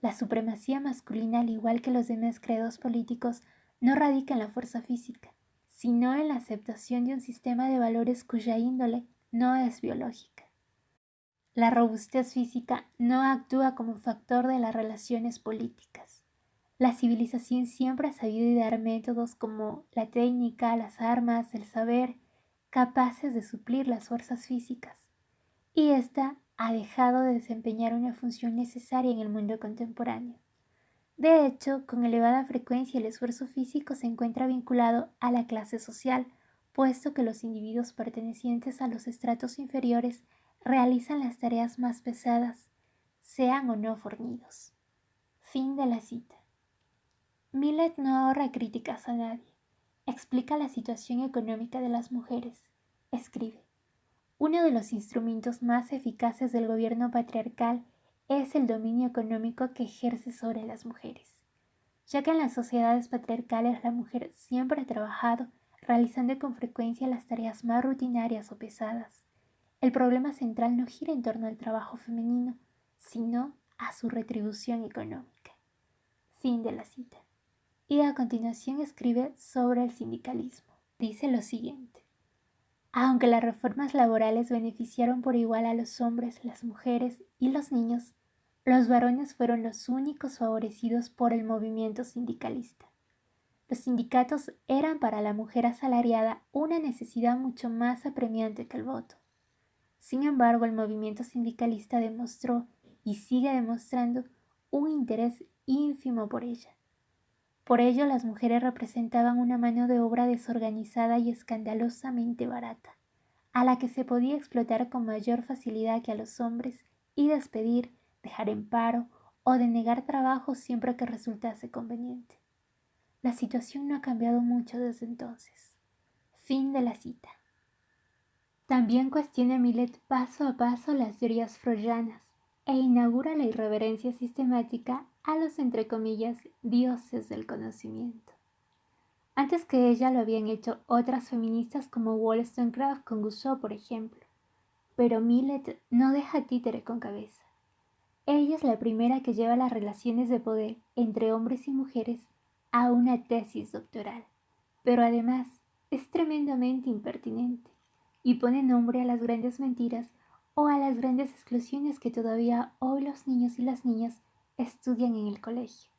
La supremacía masculina, al igual que los demás credos políticos, no radica en la fuerza física, sino en la aceptación de un sistema de valores cuya índole no es biológica. La robustez física no actúa como factor de las relaciones políticas. La civilización siempre ha sabido idear métodos como la técnica, las armas, el saber, capaces de suplir las fuerzas físicas, y ésta ha dejado de desempeñar una función necesaria en el mundo contemporáneo. De hecho, con elevada frecuencia el esfuerzo físico se encuentra vinculado a la clase social, puesto que los individuos pertenecientes a los estratos inferiores realizan las tareas más pesadas, sean o no fornidos. Fin de la cita. Millet no ahorra críticas a nadie. Explica la situación económica de las mujeres. Escribe: uno de los instrumentos más eficaces del gobierno patriarcal es el dominio económico que ejerce sobre las mujeres, ya que en las sociedades patriarcales la mujer siempre ha trabajado, realizando con frecuencia las tareas más rutinarias o pesadas. El problema central no gira en torno al trabajo femenino, sino a su retribución económica. Fin de la cita. Y a continuación escribe sobre el sindicalismo. Dice lo siguiente: aunque las reformas laborales beneficiaron por igual a los hombres, las mujeres y los niños, los varones fueron los únicos favorecidos por el movimiento sindicalista. Los sindicatos eran para la mujer asalariada una necesidad mucho más apremiante que el voto. Sin embargo, el movimiento sindicalista demostró y sigue demostrando un interés ínfimo por ella. Por ello, las mujeres representaban una mano de obra desorganizada y escandalosamente barata, a la que se podía explotar con mayor facilidad que a los hombres y despedir, dejar en paro o denegar trabajo siempre que resultase conveniente. La situación no ha cambiado mucho desde entonces. Fin de la cita. También cuestiona Millet paso a paso las teorías freudianas e inaugura la irreverencia sistemática a los, entre comillas, dioses del conocimiento. Antes que ella lo habían hecho otras feministas como Wollstonecraft con Gusseau, por ejemplo. Pero Millet no deja títere con cabeza. Ella es la primera que lleva las relaciones de poder entre hombres y mujeres a una tesis doctoral. Pero además es tremendamente impertinente y pone nombre a las grandes mentiras o a las grandes exclusiones que todavía hoy los niños y las niñas estudian en el colegio.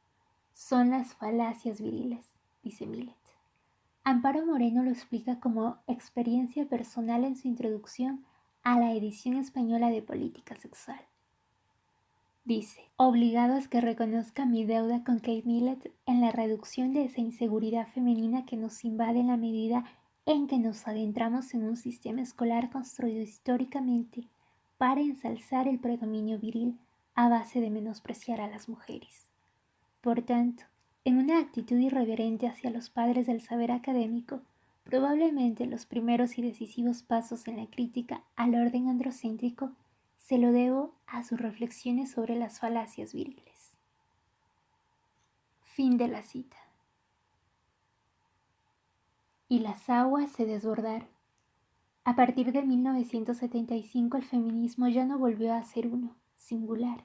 Son las falacias viriles, dice Millet. Amparo Moreno lo explica como experiencia personal en su introducción a la edición española de Política Sexual. Dice: obligado es que reconozca mi deuda con Kate Millet en la reducción de esa inseguridad femenina que nos invade en la medida en que nos adentramos en un sistema escolar construido históricamente para ensalzar el predominio viril a base de menospreciar a las mujeres. Por tanto, en una actitud irreverente hacia los padres del saber académico, probablemente los primeros y decisivos pasos en la crítica al orden androcéntrico se lo debo a sus reflexiones sobre las falacias viriles. Fin de la cita. Y las aguas se desbordaron. A partir de 1975 el feminismo ya no volvió a ser uno, singular.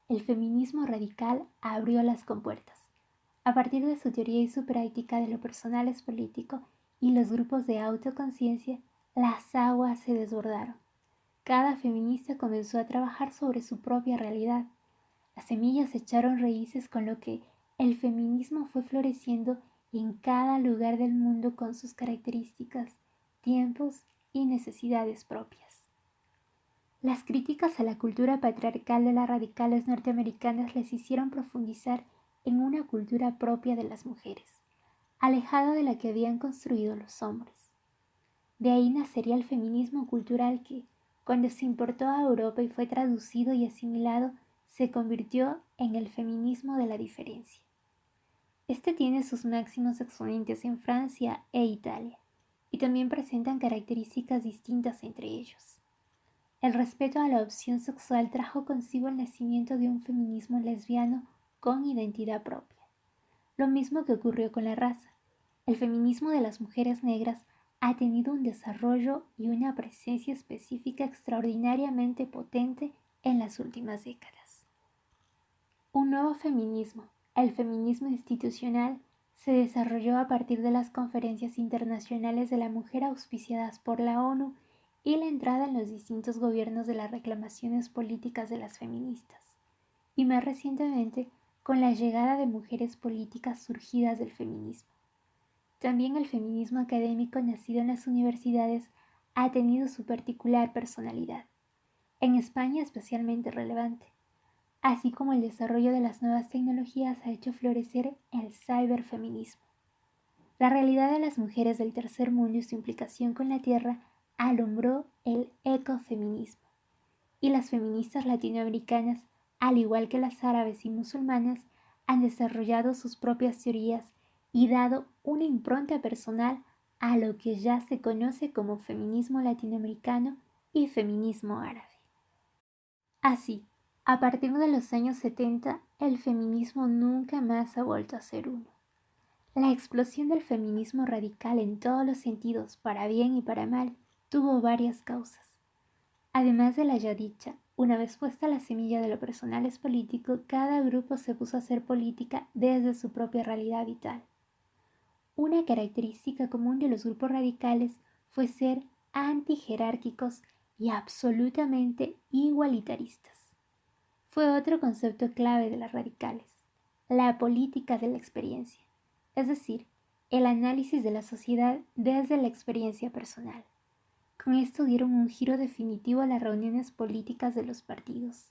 El feminismo radical abrió las compuertas. A partir de su teoría y su práctica de lo personal es político y los grupos de autoconciencia, las aguas se desbordaron. cada feminista comenzó a trabajar sobre su propia realidad. Las semillas echaron raíces con lo que el feminismo fue floreciendo en cada lugar del mundo con sus características, tiempos y necesidades propias. Las críticas a la cultura patriarcal de las radicales norteamericanas les hicieron profundizar en una cultura propia de las mujeres, alejada de la que habían construido los hombres. De ahí nacería el feminismo cultural que, cuando se importó a Europa y fue traducido y asimilado, se convirtió en el feminismo de la diferencia. Este tiene sus máximos exponentes en Francia e Italia, y también presentan características distintas entre ellos. El respeto a la opción sexual trajo consigo el nacimiento de un feminismo lesbiano con identidad propia. Lo mismo que ocurrió con la raza. El feminismo de las mujeres negras ha tenido un desarrollo y una presencia específica extraordinariamente potente en las últimas décadas. Un nuevo feminismo, el feminismo institucional, se desarrolló a partir de las conferencias internacionales de la mujer auspiciadas por la ONU y la entrada en los distintos gobiernos de las reclamaciones políticas de las feministas, y más recientemente con la llegada de mujeres políticas surgidas del feminismo. También el feminismo académico nacido en las universidades ha tenido su particular personalidad, en España especialmente relevante, así como el desarrollo de las nuevas tecnologías ha hecho florecer el ciberfeminismo. La realidad de las mujeres del tercer mundo y su implicación con la tierra alumbró el ecofeminismo, y las feministas latinoamericanas, al igual que las árabes y musulmanas, han desarrollado sus propias teorías y dado una impronta personal a lo que ya se conoce como feminismo latinoamericano y feminismo árabe. Así, a partir de los años 70, el feminismo nunca más ha vuelto a ser uno. La explosión del feminismo radical en todos los sentidos, para bien y para mal, tuvo varias causas. Además de la ya dicha, una vez puesta la semilla de lo personal es político, cada grupo se puso a hacer política desde su propia realidad vital. Una característica común de los grupos radicales fue ser antijerárquicos y absolutamente igualitaristas. Fue otro concepto clave de las radicales, la política de la experiencia, es decir, el análisis de la sociedad desde la experiencia personal. Con esto dieron un giro definitivo a las reuniones políticas de los partidos.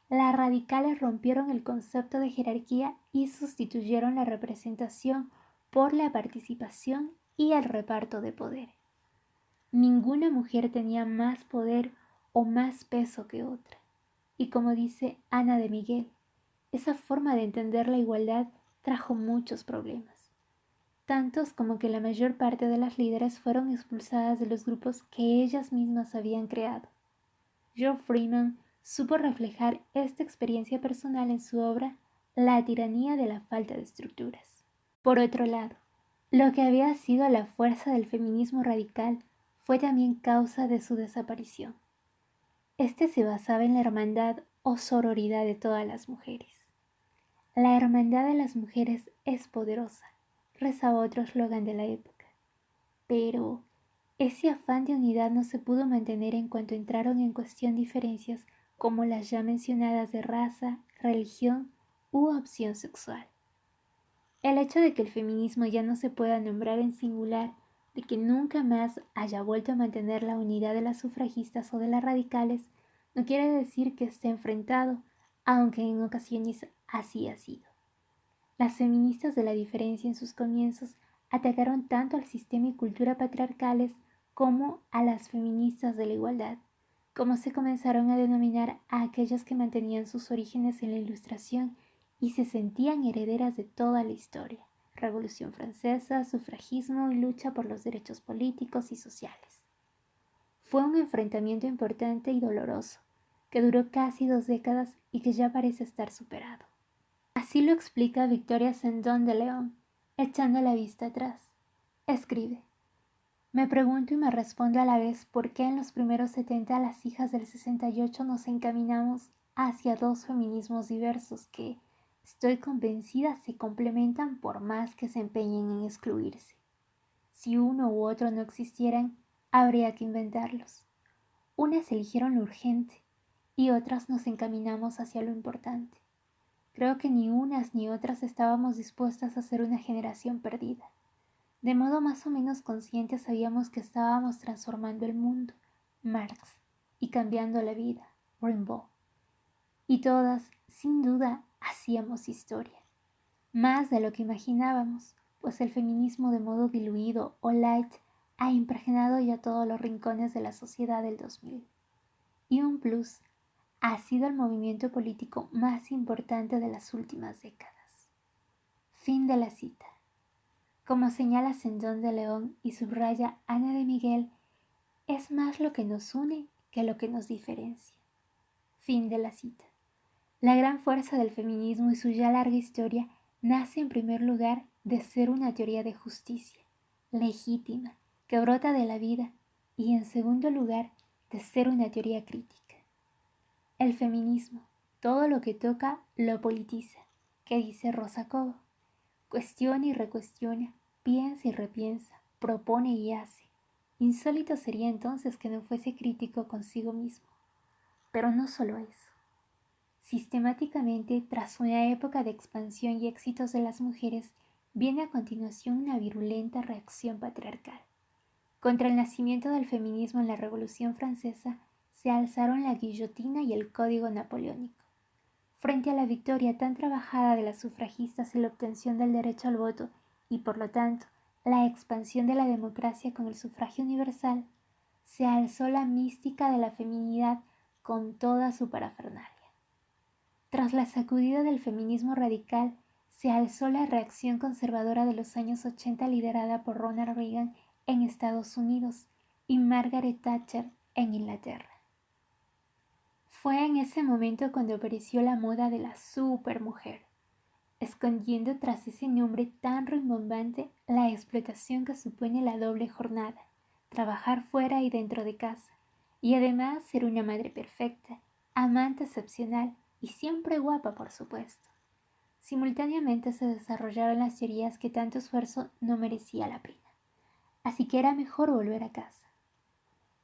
Las radicales rompieron el concepto de jerarquía y sustituyeron la representación por la participación y el reparto de poder. Ninguna mujer tenía más poder o más peso que otra. Y como dice Ana de Miguel, esa forma de entender la igualdad trajo muchos problemas, tantos como que la mayor parte de las líderes fueron expulsadas de los grupos que ellas mismas habían creado. Joe Freeman supo reflejar esta experiencia personal en su obra La tiranía de la falta de estructuras. Por otro lado, lo que había sido la fuerza del feminismo radical fue también causa de su desaparición. Este se basaba en la hermandad o sororidad de todas las mujeres. La hermandad de las mujeres es poderosa, rezaba otro eslogan de la época. Pero ese afán de unidad no se pudo mantener en cuanto entraron en cuestión diferencias como las ya mencionadas de raza, religión u opción sexual. El hecho de que el feminismo ya no se pueda nombrar en singular, de que nunca más haya vuelto a mantener la unidad de las sufragistas o de las radicales, no quiere decir que esté enfrentado, aunque en ocasiones así ha sido. Las feministas de la diferencia en sus comienzos atacaron tanto al sistema y cultura patriarcales como a las feministas de la igualdad, como se comenzaron a denominar a aquellas que mantenían sus orígenes en la Ilustración y se sentían herederas de toda la historia: Revolución Francesa, sufragismo y lucha por los derechos políticos y sociales. Fue un enfrentamiento importante y doloroso, que duró casi 2 décadas y que ya parece estar superado. Así lo explica Victoria Sendón de León, echando la vista atrás. Escribe: me pregunto y me respondo a la vez por qué en los primeros 70 las hijas del 68 nos encaminamos hacia dos feminismos diversos que, estoy convencida, se complementan por más que se empeñen en excluirse. Si uno u otro no existieran, habría que inventarlos. unas eligieron lo urgente y otras nos encaminamos hacia lo importante. Creo que ni unas ni otras estábamos dispuestas a ser una generación perdida. De modo más o menos consciente sabíamos que estábamos transformando el mundo, Marx, y cambiando la vida, Rimbaud. Y todas, sin duda, hacíamos historia. Más de lo que imaginábamos, pues el feminismo de modo diluido o light ha impregnado ya todos los rincones de la sociedad del 2000. Y un plus, ha sido el movimiento político más importante de las últimas décadas. Fin de la cita. Como señala Sendón de León y subraya Ana de Miguel, es más lo que nos une que lo que nos diferencia. Fin de la cita. La gran fuerza del feminismo y su ya larga historia nace en primer lugar de ser una teoría de justicia, legítima, que brota de la vida, y en segundo lugar de ser una teoría crítica. El feminismo, todo lo que toca, lo politiza, que dice Rosa Cobo. Cuestiona y recuestiona, piensa y repiensa, propone y hace. Insólito sería entonces que no fuese crítico consigo mismo. Pero no solo eso. Sistemáticamente, tras una época de expansión y éxitos de las mujeres, viene a continuación una virulenta reacción patriarcal. Contra el nacimiento del feminismo en la Revolución Francesa, se alzaron la guillotina y el código napoleónico. Frente a la victoria tan trabajada de las sufragistas en la obtención del derecho al voto y, por lo tanto, la expansión de la democracia con el sufragio universal, se alzó la mística de la feminidad con toda su parafernalia. Tras la sacudida del feminismo radical, se alzó la reacción conservadora de los años 80 liderada por Ronald Reagan en Estados Unidos y Margaret Thatcher en Inglaterra. Fue en ese momento cuando apareció la moda de la supermujer, escondiendo tras ese nombre tan rimbombante la explotación que supone la doble jornada, trabajar fuera y dentro de casa, y además ser una madre perfecta, amante excepcional y siempre guapa, por supuesto. Simultáneamente se desarrollaron las teorías que tanto esfuerzo no merecía la pena, así que era mejor volver a casa.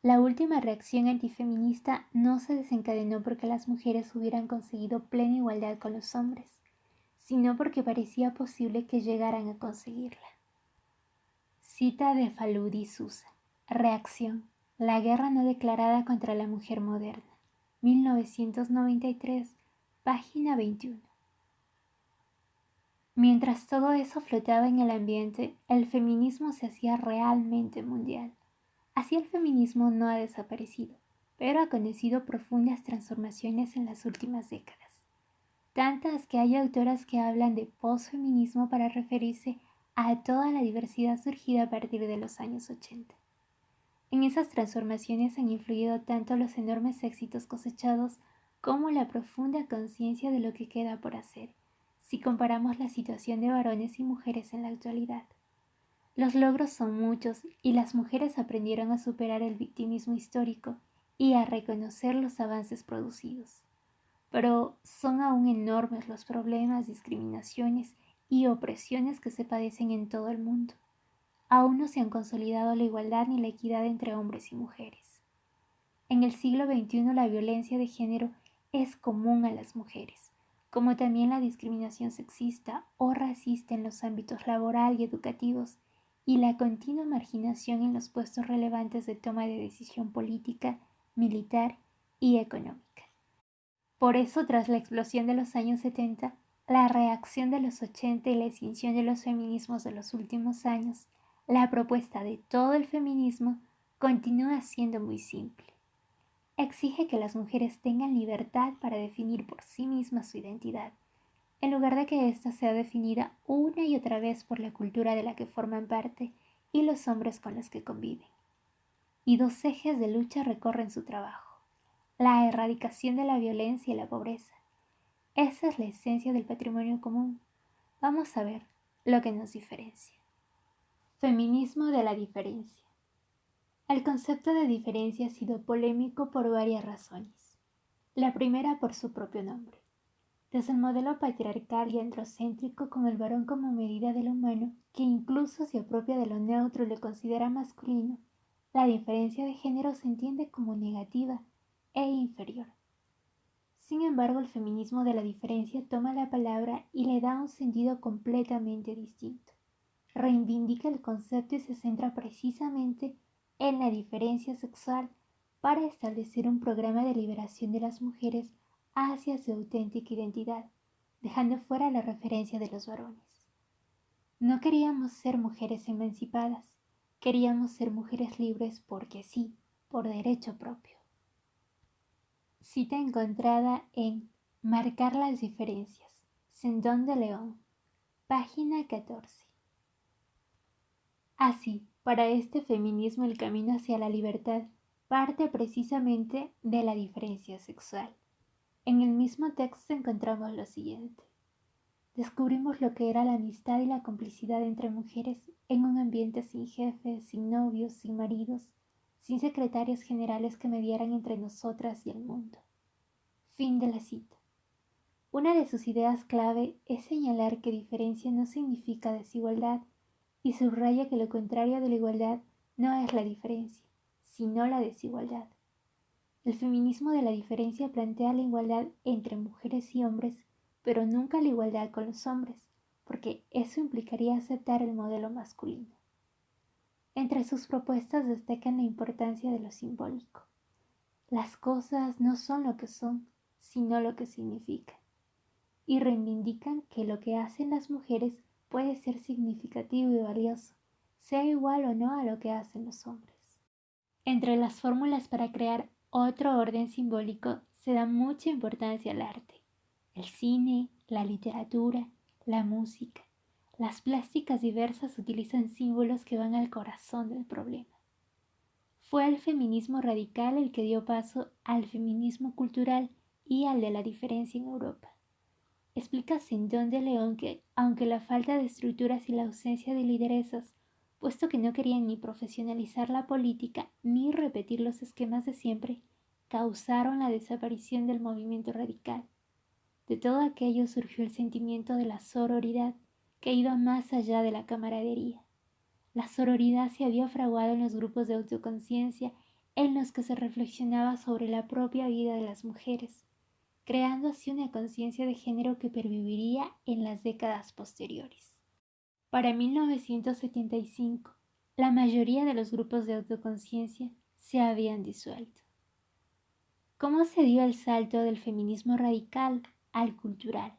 La última reacción antifeminista no se desencadenó porque las mujeres hubieran conseguido plena igualdad con los hombres, sino porque parecía posible que llegaran a conseguirla. Cita de Faludi Sousa. Reacción. La guerra no declarada contra la mujer moderna. 1993, página 21. Mientras todo eso flotaba en el ambiente, el feminismo se hacía realmente mundial. Así el feminismo no ha desaparecido, pero ha conocido profundas transformaciones en las últimas décadas. Tantas que hay autoras que hablan de posfeminismo para referirse a toda la diversidad surgida a partir de los años 80. En esas transformaciones han influido tanto los enormes éxitos cosechados como la profunda conciencia de lo que queda por hacer, si comparamos la situación de varones y mujeres en la actualidad. Los logros son muchos y las mujeres aprendieron a superar el victimismo histórico y a reconocer los avances producidos. Pero son aún enormes los problemas, discriminaciones y opresiones que se padecen en todo el mundo. Aún no se han consolidado la igualdad ni la equidad entre hombres y mujeres. En el siglo XXI la violencia de género es común a las mujeres, como también la discriminación sexista o racista en los ámbitos laboral y educativos, y la continua marginación en los puestos relevantes de toma de decisión política, militar y económica. Por eso, tras la explosión de los años 70, la reacción de los 80 y la extinción de los feminismos de los últimos años, la propuesta de todo el feminismo continúa siendo muy simple. Exige que las mujeres tengan libertad para definir por sí mismas su identidad, en lugar de que ésta sea definida una y otra vez por la cultura de la que forman parte y los hombres con los que conviven. Y dos ejes de lucha recorren su trabajo: la erradicación de la violencia y la pobreza. Esa es la esencia del patrimonio común. Vamos a ver lo que nos diferencia. Feminismo de la diferencia. El concepto de diferencia ha sido polémico por varias razones. La primera por su propio nombre. Desde el modelo patriarcal y androcéntrico con el varón como medida de lo humano, que incluso se apropia de lo neutro y lo considera masculino, la diferencia de género se entiende como negativa e inferior. Sin embargo, el feminismo de la diferencia toma la palabra y le da un sentido completamente distinto. Reivindica el concepto y se centra precisamente en la diferencia sexual para establecer un programa de liberación de las mujeres hacia su auténtica identidad, dejando fuera la referencia de los varones. No queríamos ser mujeres emancipadas, queríamos ser mujeres libres porque sí, por derecho propio. Cita encontrada en Marcar las diferencias, Sendón de León, página 14. Así, para este feminismo el camino hacia la libertad parte precisamente de la diferencia sexual. En el mismo texto encontramos lo siguiente. Descubrimos lo que era la amistad y la complicidad entre mujeres en un ambiente sin jefes, sin novios, sin maridos, sin secretarios generales que mediaran entre nosotras y el mundo. Fin de la cita. Una de sus ideas clave es señalar que diferencia no significa desigualdad y subraya que lo contrario de la igualdad no es la diferencia, sino la desigualdad. El feminismo de la diferencia plantea la igualdad entre mujeres y hombres, pero nunca la igualdad con los hombres, porque eso implicaría aceptar el modelo masculino. Entre sus propuestas destacan la importancia de lo simbólico. Las cosas no son lo que son, sino lo que significan, y reivindican que lo que hacen las mujeres puede ser significativo y valioso, sea igual o no a lo que hacen los hombres. Entre las fórmulas para crear otro orden simbólico se da mucha importancia al arte. El cine, la literatura, la música, las plásticas diversas utilizan símbolos que van al corazón del problema. Fue el feminismo radical el que dio paso al feminismo cultural y al de la diferencia en Europa. Explica Sendón de León que, aunque la falta de estructuras y la ausencia de lideresas, puesto que no querían ni profesionalizar la política ni repetir los esquemas de siempre, causaron la desaparición del movimiento radical. De todo aquello surgió el sentimiento de la sororidad, que iba más allá de la camaradería. La sororidad se había fraguado en los grupos de autoconciencia en los que se reflexionaba sobre la propia vida de las mujeres, creando así una conciencia de género que perviviría en las décadas posteriores. Para 1975, la mayoría de los grupos de autoconciencia se habían disuelto. ¿Cómo se dio el salto del feminismo radical al cultural?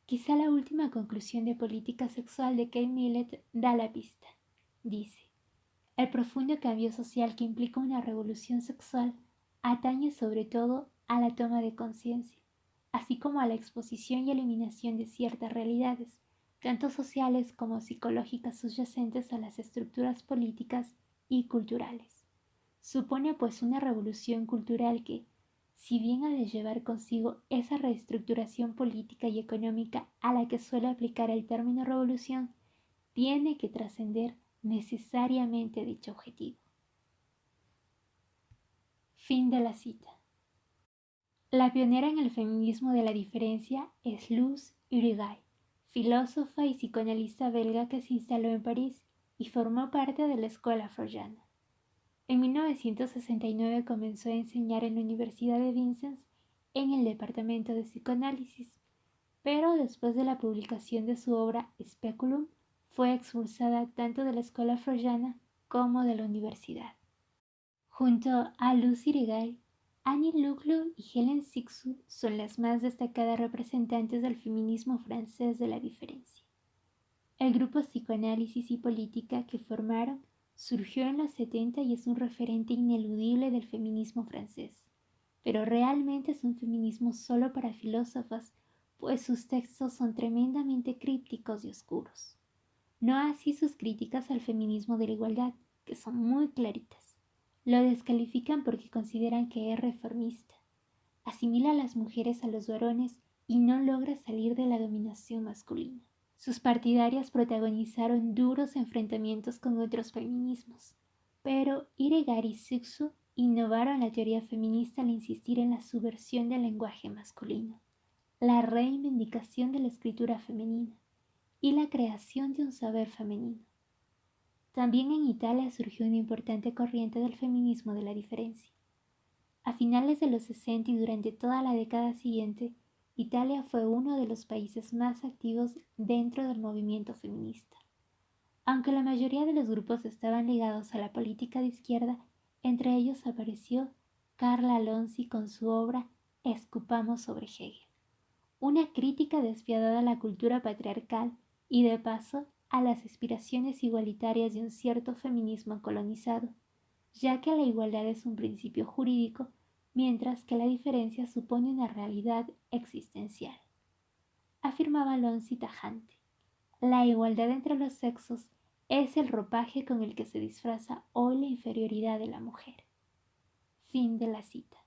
Quizá la última conclusión de política sexual de Kate Millett da la pista. Dice, el profundo cambio social que implica una revolución sexual atañe sobre todo a la toma de conciencia, así como a la exposición y eliminación de ciertas realidades, tanto sociales como psicológicas subyacentes a las estructuras políticas y culturales. Supone pues una revolución cultural que, si bien ha de llevar consigo esa reestructuración política y económica a la que suele aplicar el término revolución, tiene que trascender necesariamente dicho objetivo. Fin de la cita. La pionera en el feminismo de la diferencia es Luz Irigaray, filósofa y psicoanalista belga que se instaló en París y formó parte de la escuela freudiana. En 1969 comenzó a enseñar en la Universidad de Vincennes en el departamento de psicoanálisis, pero después de la publicación de su obra Speculum, fue expulsada tanto de la escuela freudiana como de la universidad. Junto a Luz Irigaray, Annie Leclou y Hélène Cixous son las más destacadas representantes del feminismo francés de la diferencia. El grupo Psicoanálisis y Política que formaron surgió en los 70 y es un referente ineludible del feminismo francés, pero realmente es un feminismo solo para filósofas, pues sus textos son tremendamente crípticos y oscuros. No así sus críticas al feminismo de la igualdad, que son muy claritas. Lo descalifican porque consideran que es reformista, asimila a las mujeres a los varones y no logra salir de la dominación masculina. Sus partidarias protagonizaron duros enfrentamientos con otros feminismos, pero Irigaray y Cixous innovaron la teoría feminista al insistir en la subversión del lenguaje masculino, la reivindicación de la escritura femenina y la creación de un saber femenino. También en Italia surgió una importante corriente del feminismo de la diferencia. A finales de los 60 y durante toda la década siguiente, Italia fue uno de los países más activos dentro del movimiento feminista. Aunque la mayoría de los grupos estaban ligados a la política de izquierda, entre ellos apareció Carla Alonsi con su obra Escupamos sobre Hegel, una crítica despiadada a la cultura patriarcal y de paso a las aspiraciones igualitarias de un cierto feminismo colonizado, ya que la igualdad es un principio jurídico, mientras que la diferencia supone una realidad existencial. Afirmaba Alonsi tajante: la igualdad entre los sexos es el ropaje con el que se disfraza hoy la inferioridad de la mujer. Fin de la cita.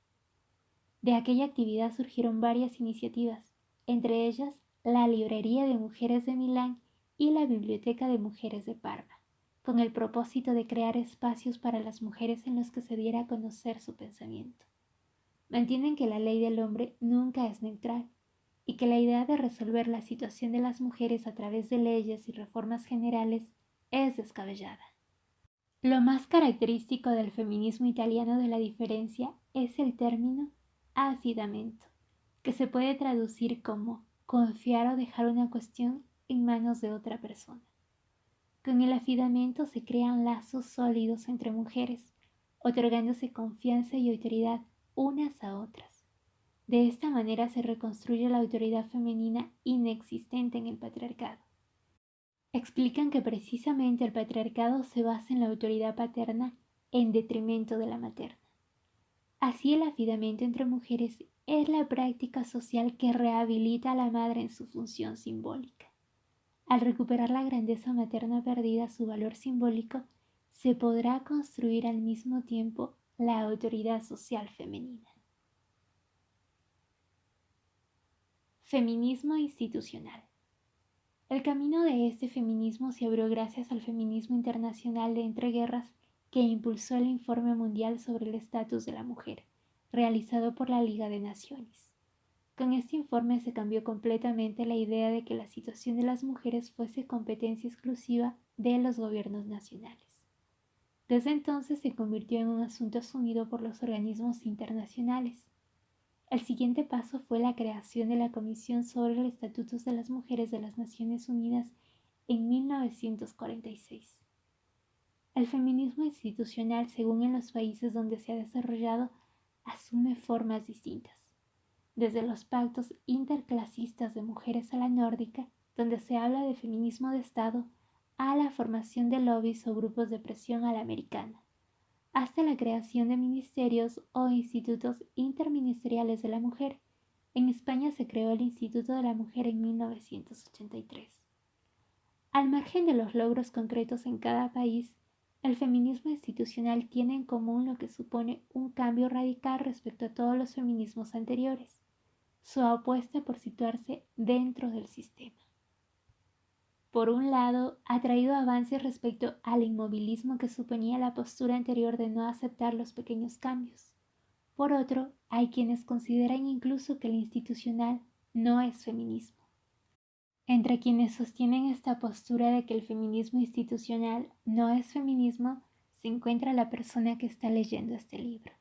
De aquella actividad surgieron varias iniciativas, entre ellas la Librería de Mujeres de Milán y la Biblioteca de Mujeres de Parma, con el propósito de crear espacios para las mujeres en los que se diera a conocer su pensamiento. Mantienen que la ley del hombre nunca es neutral y que la idea de resolver la situación de las mujeres a través de leyes y reformas generales es descabellada. Lo más característico del feminismo italiano de la diferencia es el término affidamento, que se puede traducir como confiar o dejar una cuestión en manos de otra persona. Con el affidamento se crean lazos sólidos entre mujeres, otorgándose confianza y autoridad unas a otras. De esta manera se reconstruye la autoridad femenina inexistente en el patriarcado. Explican que precisamente el patriarcado se basa en la autoridad paterna en detrimento de la materna. Así el afidamiento entre mujeres es la práctica social que rehabilita a la madre en su función simbólica. Al recuperar la grandeza materna perdida su valor simbólico, se podrá construir al mismo tiempo la autoridad social femenina. Feminismo institucional. El camino de este feminismo se abrió gracias al feminismo internacional de entreguerras que impulsó el Informe Mundial sobre el Estatus de la Mujer, realizado por la Liga de Naciones. Con este informe se cambió completamente la idea de que la situación de las mujeres fuese competencia exclusiva de los gobiernos nacionales. Desde entonces se convirtió en un asunto asumido por los organismos internacionales. El siguiente paso fue la creación de la Comisión sobre el Estatuto de las Mujeres de las Naciones Unidas en 1946. El feminismo institucional, según en los países donde se ha desarrollado, asume formas distintas, desde los pactos interclasistas de mujeres a la nórdica, donde se habla de feminismo de Estado, a la formación de lobbies o grupos de presión a la americana, hasta la creación de ministerios o institutos interministeriales de la mujer. En España se creó el Instituto de la Mujer en 1983. Al margen de los logros concretos en cada país, el feminismo institucional tiene en común lo que supone un cambio radical respecto a todos los feminismos anteriores: su apuesta por situarse dentro del sistema. Por un lado, ha traído avances respecto al inmovilismo que suponía la postura anterior de no aceptar los pequeños cambios. Por otro, hay quienes consideran incluso que el institucional no es feminismo. Entre quienes sostienen esta postura de que el feminismo institucional no es feminismo, se encuentra la persona que está leyendo este libro.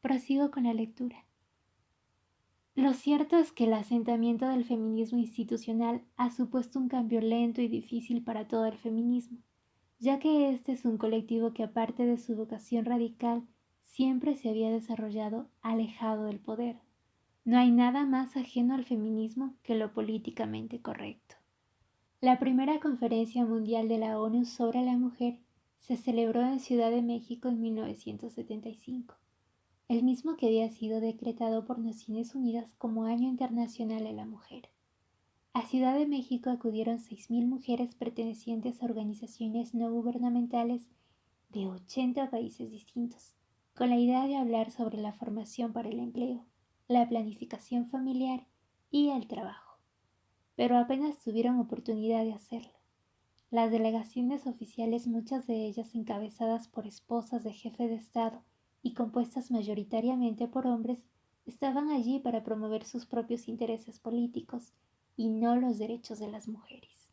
Prosigo con la lectura. Lo cierto es que el asentamiento del feminismo institucional ha supuesto un cambio lento y difícil para todo el feminismo, ya que este es un colectivo que, aparte de su vocación radical, siempre se había desarrollado alejado del poder. No hay nada más ajeno al feminismo que lo políticamente correcto. La primera conferencia mundial de la ONU sobre la mujer se celebró en Ciudad de México en 1975. El mismo que había sido decretado por Naciones Unidas como Año Internacional de la Mujer. A Ciudad de México acudieron 6.000 mujeres pertenecientes a organizaciones no gubernamentales de 80 países distintos, con la idea de hablar sobre la formación para el empleo, la planificación familiar y el trabajo. Pero apenas tuvieron oportunidad de hacerlo. Las delegaciones oficiales, muchas de ellas encabezadas por esposas de jefe de Estado, y compuestas mayoritariamente por hombres, estaban allí para promover sus propios intereses políticos y no los derechos de las mujeres.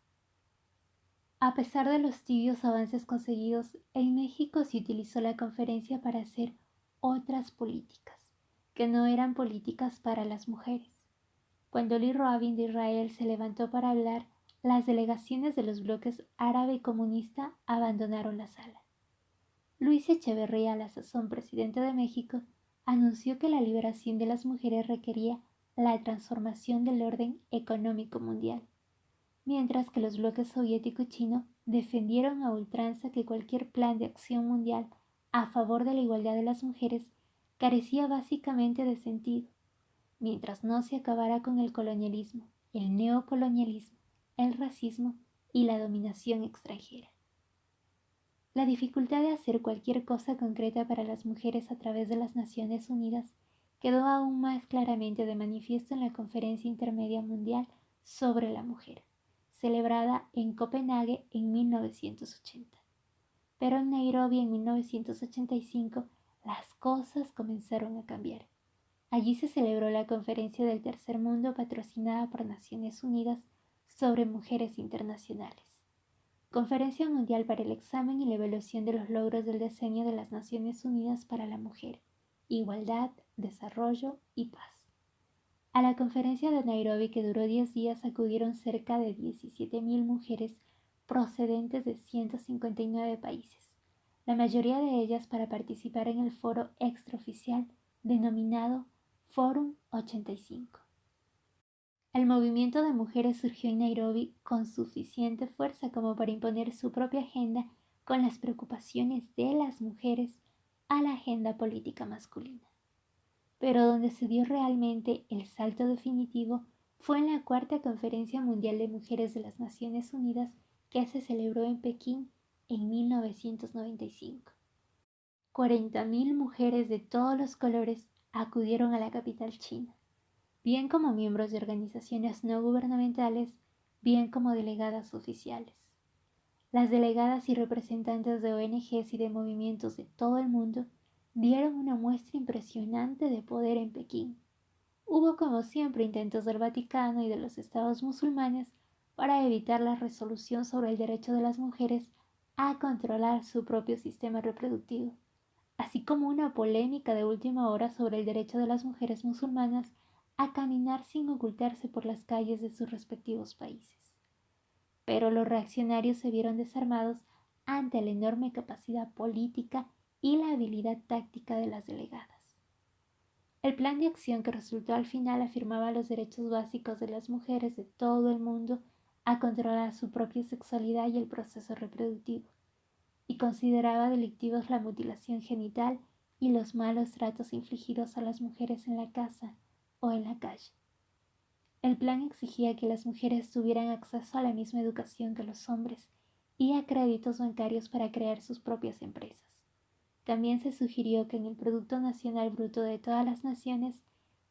A pesar de los tibios avances conseguidos, en México se utilizó la conferencia para hacer otras políticas, que no eran políticas para las mujeres. Cuando Lee Robin de Israel se levantó para hablar, las delegaciones de los bloques árabe y comunista abandonaron la sala. Luis Echeverría, a la sazón presidente de México, anunció que la liberación de las mujeres requería la transformación del orden económico mundial, mientras que los bloques soviético y chino defendieron a ultranza que cualquier plan de acción mundial a favor de la igualdad de las mujeres carecía básicamente de sentido, mientras no se acabara con el colonialismo, el neocolonialismo, el racismo y la dominación extranjera. La dificultad de hacer cualquier cosa concreta para las mujeres a través de las Naciones Unidas quedó aún más claramente de manifiesto en la Conferencia Intermedia Mundial sobre la Mujer, celebrada en Copenhague en 1980. Pero en Nairobi en 1985 las cosas comenzaron a cambiar. Allí se celebró la Conferencia del Tercer Mundo patrocinada por Naciones Unidas sobre Mujeres Internacionales. Conferencia Mundial para el Examen y la Evaluación de los Logros del Decenio de las Naciones Unidas para la Mujer, Igualdad, Desarrollo y Paz. A la conferencia de Nairobi, que duró 10 días, acudieron cerca de 17.000 mujeres procedentes de 159 países, la mayoría de ellas para participar en el foro extraoficial denominado Fórum 85. El movimiento de mujeres surgió en Nairobi con suficiente fuerza como para imponer su propia agenda con las preocupaciones de las mujeres a la agenda política masculina. Pero donde se dio realmente el salto definitivo fue en la Cuarta Conferencia Mundial de Mujeres de las Naciones Unidas que se celebró en Pekín en 1995. 40.000 mujeres de todos los colores acudieron a la capital china, bien como miembros de organizaciones no gubernamentales, bien como delegadas oficiales. Las delegadas y representantes de ONGs y de movimientos de todo el mundo dieron una muestra impresionante de poder en Pekín. Hubo como siempre intentos del Vaticano y de los estados musulmanes para evitar la resolución sobre el derecho de las mujeres a controlar su propio sistema reproductivo, así como una polémica de última hora sobre el derecho de las mujeres musulmanas a caminar sin ocultarse por las calles de sus respectivos países. Pero los reaccionarios se vieron desarmados ante la enorme capacidad política y la habilidad táctica de las delegadas. El plan de acción que resultó al final afirmaba los derechos básicos de las mujeres de todo el mundo a controlar su propia sexualidad y el proceso reproductivo, y consideraba delictivos la mutilación genital y los malos tratos infligidos a las mujeres en la casa o en la calle. El plan exigía que las mujeres tuvieran acceso a la misma educación que los hombres y a créditos bancarios para crear sus propias empresas. También se sugirió que en el Producto Nacional Bruto de todas las naciones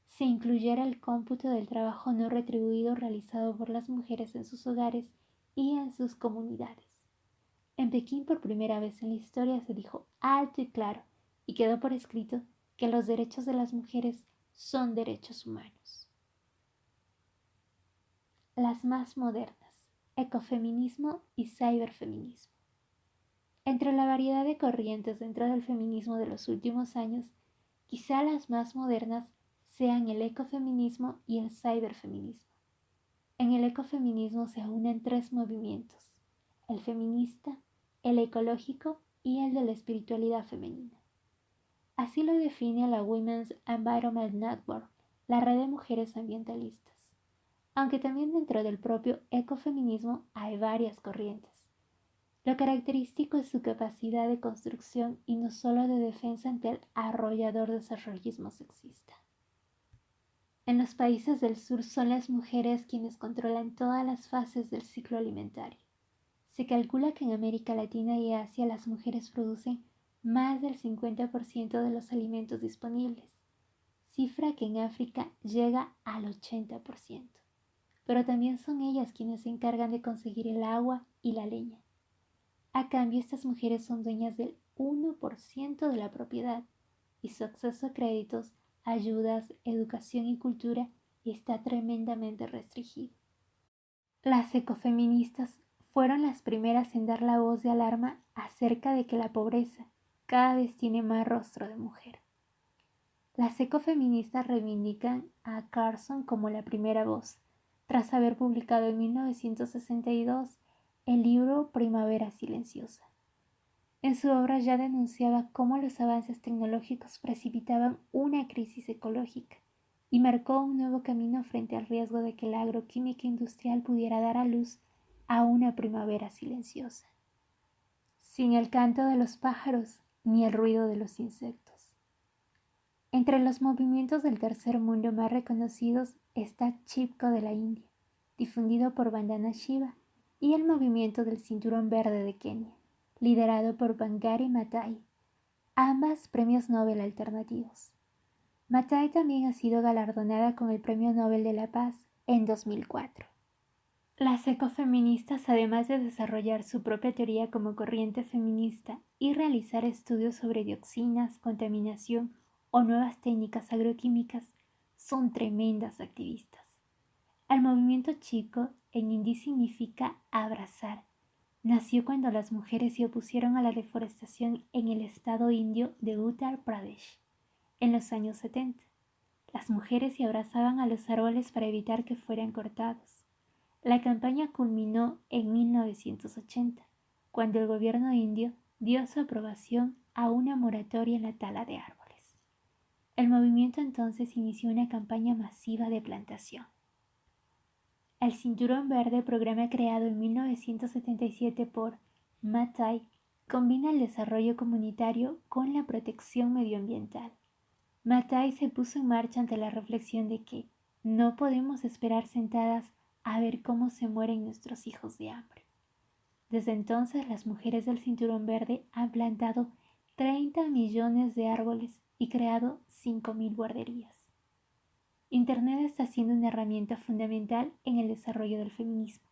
se incluyera el cómputo del trabajo no retribuido realizado por las mujeres en sus hogares y en sus comunidades. En Pekín, por primera vez en la historia, se dijo alto y claro, y quedó por escrito, que los derechos de las mujeres son derechos humanos. Las más modernas, ecofeminismo y cyberfeminismo. Entre la variedad de corrientes dentro del feminismo de los últimos años, quizá las más modernas sean el ecofeminismo y el cyberfeminismo. En el ecofeminismo se unen tres movimientos: el feminista, el ecológico y el de la espiritualidad femenina. Así lo define la Women's Environment Network, la red de mujeres ambientalistas. Aunque también dentro del propio ecofeminismo hay varias corrientes. Lo característico es su capacidad de construcción y no solo de defensa ante el arrollador desarrollismo sexista. En los países del sur son las mujeres quienes controlan todas las fases del ciclo alimentario. Se calcula que en América Latina y Asia las mujeres producen más del 50% de los alimentos disponibles, cifra que en África llega al 80%. Pero también son ellas quienes se encargan de conseguir el agua y la leña. A cambio, estas mujeres son dueñas del 1% de la propiedad y su acceso a créditos, ayudas, educación y cultura está tremendamente restringido. Las ecofeministas fueron las primeras en dar la voz de alarma acerca de que la pobreza cada vez tiene más rostro de mujer. Las ecofeministas reivindican a Carson como la primera voz, tras haber publicado en 1962 el libro Primavera Silenciosa. En su obra ya denunciaba cómo los avances tecnológicos precipitaban una crisis ecológica y marcó un nuevo camino frente al riesgo de que la agroquímica industrial pudiera dar a luz a una primavera silenciosa, sin el canto de los pájaros ni el ruido de los insectos. Entre los movimientos del tercer mundo más reconocidos está Chipko de la India, difundido por Vandana Shiva, y el movimiento del Cinturón Verde de Kenia, liderado por Wangari Maathai, ambas premios Nobel alternativos. Maathai también ha sido galardonada con el Premio Nobel de la Paz en 2004. Las ecofeministas, además de desarrollar su propia teoría como corriente feminista y realizar estudios sobre dioxinas, contaminación o nuevas técnicas agroquímicas, son tremendas activistas. El movimiento Chipko en hindi significa abrazar. Nació cuando las mujeres se opusieron a la deforestación en el estado indio de Uttar Pradesh en los años 70. Las mujeres se abrazaban a los árboles para evitar que fueran cortados. La campaña culminó en 1980, cuando el gobierno indio dio su aprobación a una moratoria en la tala de árboles. El movimiento entonces inició una campaña masiva de plantación. El Cinturón Verde, programa creado en 1977 por Maathai, combina el desarrollo comunitario con la protección medioambiental. Maathai se puso en marcha ante la reflexión de que no podemos esperar sentadas a ver cómo se mueren nuestros hijos de hambre. Desde entonces, las mujeres del Cinturón Verde han plantado 30 millones de árboles y creado 5.000 guarderías. Internet está siendo una herramienta fundamental en el desarrollo del feminismo.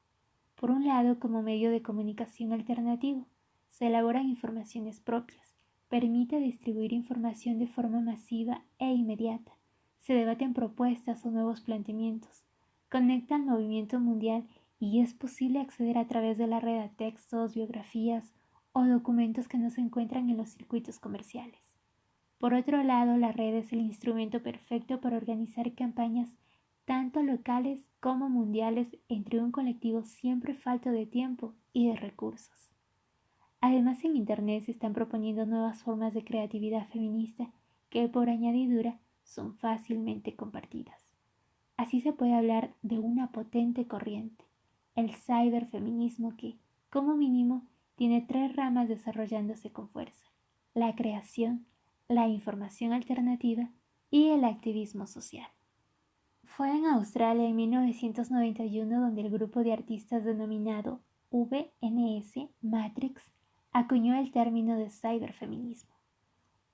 Por un lado, como medio de comunicación alternativo, se elaboran informaciones propias, permite distribuir información de forma masiva e inmediata, se debaten propuestas o nuevos planteamientos, conecta al movimiento mundial y es posible acceder a través de la red a textos, biografías o documentos que no se encuentran en los circuitos comerciales. Por otro lado, la red es el instrumento perfecto para organizar campañas tanto locales como mundiales entre un colectivo siempre falto de tiempo y de recursos. Además, en Internet se están proponiendo nuevas formas de creatividad feminista que, por añadidura, son fácilmente compartidas. Así se puede hablar de una potente corriente, el cyberfeminismo que, como mínimo, tiene 3 ramas desarrollándose con fuerza: la creación, la información alternativa y el activismo social. Fue en Australia en 1991 donde el grupo de artistas denominado VNS Matrix acuñó el término de cyberfeminismo.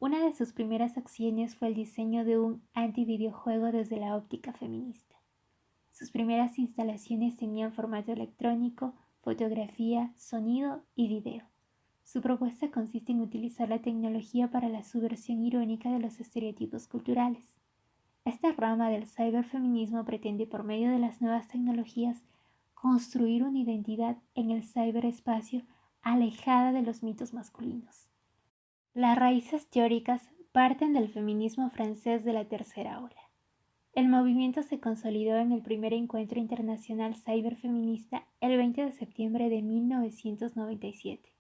Una de sus primeras acciones fue el diseño de un antivideojuego desde la óptica feminista. Sus primeras instalaciones tenían formato electrónico, fotografía, sonido y video. Su propuesta consiste en utilizar la tecnología para la subversión irónica de los estereotipos culturales. Esta rama del cyberfeminismo pretende, por medio de las nuevas tecnologías, construir una identidad en el ciberespacio alejada de los mitos masculinos. Las raíces teóricas parten del feminismo francés de la tercera ola. El movimiento se consolidó en el primer encuentro internacional cyberfeminista el 20 de septiembre de 1997.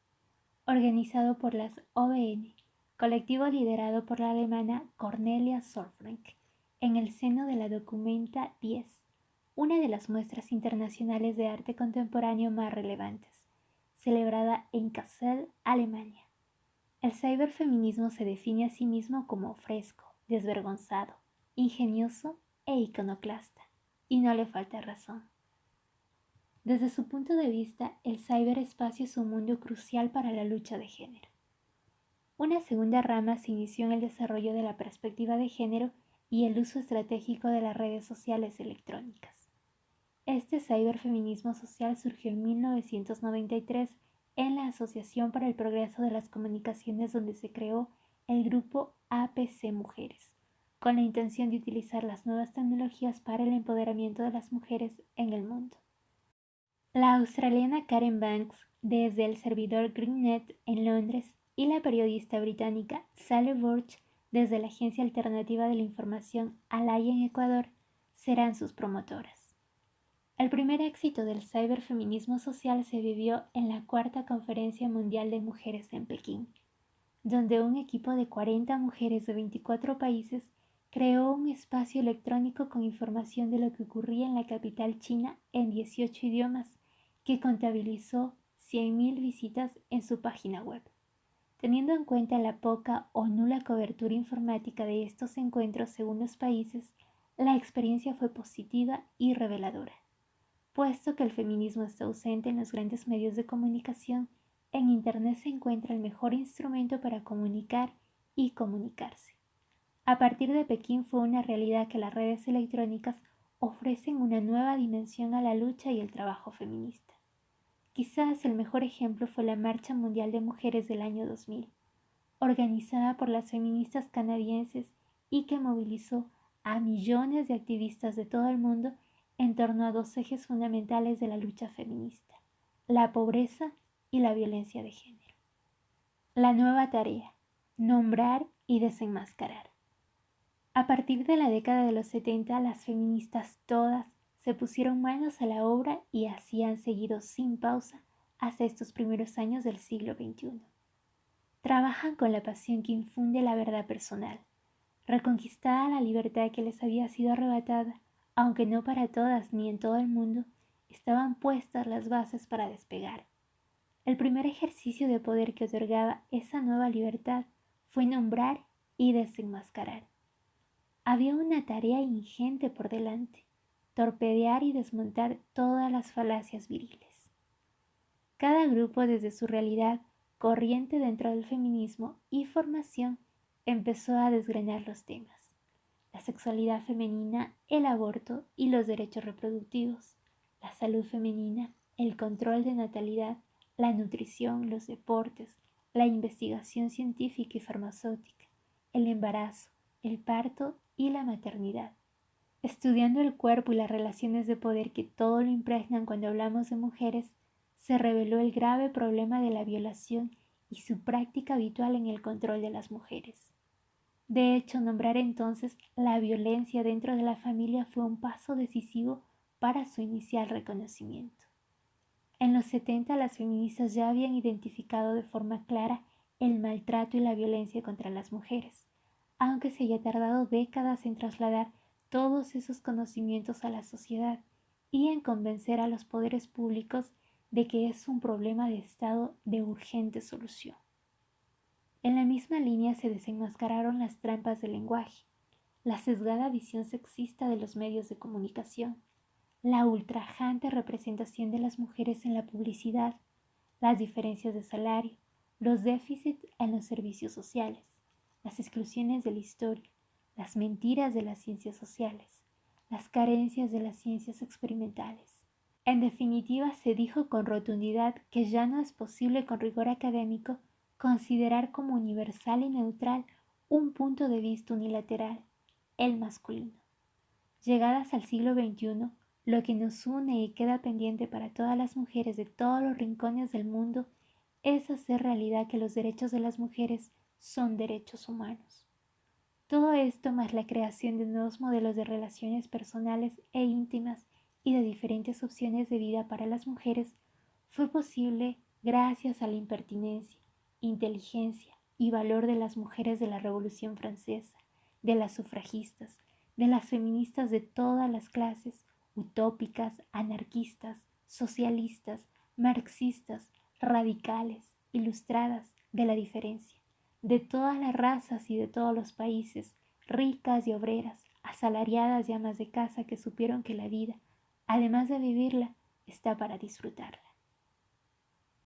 Organizado por las OBN, colectivo liderado por la alemana Cornelia Solfrank, en el seno de la Documenta 10, una de las muestras internacionales de arte contemporáneo más relevantes, celebrada en Kassel, Alemania. El cyberfeminismo se define a sí mismo como fresco, desvergonzado, ingenioso e iconoclasta, y no le falta razón. Desde su punto de vista, el ciberespacio es un mundo crucial para la lucha de género. Una segunda rama se inició en el desarrollo de la perspectiva de género y el uso estratégico de las redes sociales electrónicas. Este ciberfeminismo social surgió en 1993 en la Asociación para el Progreso de las Comunicaciones, donde se creó el grupo APC Mujeres, con la intención de utilizar las nuevas tecnologías para el empoderamiento de las mujeres en el mundo. La australiana Karen Banks, desde el servidor GreenNet en Londres, y la periodista británica Sally Burch, desde la agencia alternativa de la información Alaya en Ecuador, serán sus promotoras. El primer éxito del ciberfeminismo social se vivió en la Cuarta Conferencia Mundial de Mujeres en Pekín, donde un equipo de 40 mujeres de 24 países creó un espacio electrónico con información de lo que ocurría en la capital china en 18 idiomas, que contabilizó 100.000 visitas en su página web. Teniendo en cuenta la poca o nula cobertura informática de estos encuentros según los países, la experiencia fue positiva y reveladora. Puesto que el feminismo está ausente en los grandes medios de comunicación, en Internet se encuentra el mejor instrumento para comunicar y comunicarse. A partir de Pekín fue una realidad que las redes electrónicas ofrecen una nueva dimensión a la lucha y el trabajo feminista. Quizás el mejor ejemplo fue la Marcha Mundial de Mujeres del año 2000, organizada por las feministas canadienses y que movilizó a millones de activistas de todo el mundo en torno a dos ejes fundamentales de la lucha feminista: la pobreza y la violencia de género. La nueva tarea: nombrar y desenmascarar. A partir de la década de los 70, las feministas todas se pusieron manos a la obra y así han seguido sin pausa hasta estos primeros años del siglo XXI. Trabajan con la pasión que infunde la verdad personal, reconquistada la libertad que les había sido arrebatada, aunque no para todas ni en todo el mundo, estaban puestas las bases para despegar. El primer ejercicio de poder que otorgaba esa nueva libertad fue nombrar y desenmascarar. Había una tarea ingente por delante: torpedear y desmontar todas las falacias viriles. Cada grupo, desde su realidad, corriente dentro del feminismo y formación, empezó a desgranar los temas: la sexualidad femenina, el aborto y los derechos reproductivos, la salud femenina, el control de natalidad, la nutrición, los deportes, la investigación científica y farmacéutica, el embarazo, el parto y la maternidad. Estudiando el cuerpo y las relaciones de poder que todo lo impregnan cuando hablamos de mujeres, se reveló el grave problema de la violación y su práctica habitual en el control de las mujeres. De hecho, nombrar entonces la violencia dentro de la familia fue un paso decisivo para su inicial reconocimiento. En los 70, las feministas ya habían identificado de forma clara el maltrato y la violencia contra las mujeres, aunque se haya tardado décadas en trasladar todos esos conocimientos a la sociedad y en convencer a los poderes públicos de que es un problema de Estado de urgente solución. En la misma línea se desenmascararon las trampas del lenguaje, la sesgada visión sexista de los medios de comunicación, la ultrajante representación de las mujeres en la publicidad, las diferencias de salario, los déficits en los servicios sociales, las exclusiones de la historia, las mentiras de las ciencias sociales, las carencias de las ciencias experimentales. En definitiva, se dijo con rotundidad que ya no es posible con rigor académico considerar como universal y neutral un punto de vista unilateral, el masculino. Llegadas al siglo XXI, lo que nos une y queda pendiente para todas las mujeres de todos los rincones del mundo es hacer realidad que los derechos de las mujeres son derechos humanos. Todo esto, más la creación de nuevos modelos de relaciones personales e íntimas y de diferentes opciones de vida para las mujeres, fue posible gracias a la impertinencia, inteligencia y valor de las mujeres de la Revolución Francesa, de las sufragistas, de las feministas de todas las clases, utópicas, anarquistas, socialistas, marxistas, radicales, ilustradas, de la diferencia, de todas las razas y de todos los países, ricas y obreras, asalariadas y amas de casa que supieron que la vida, además de vivirla, está para disfrutarla.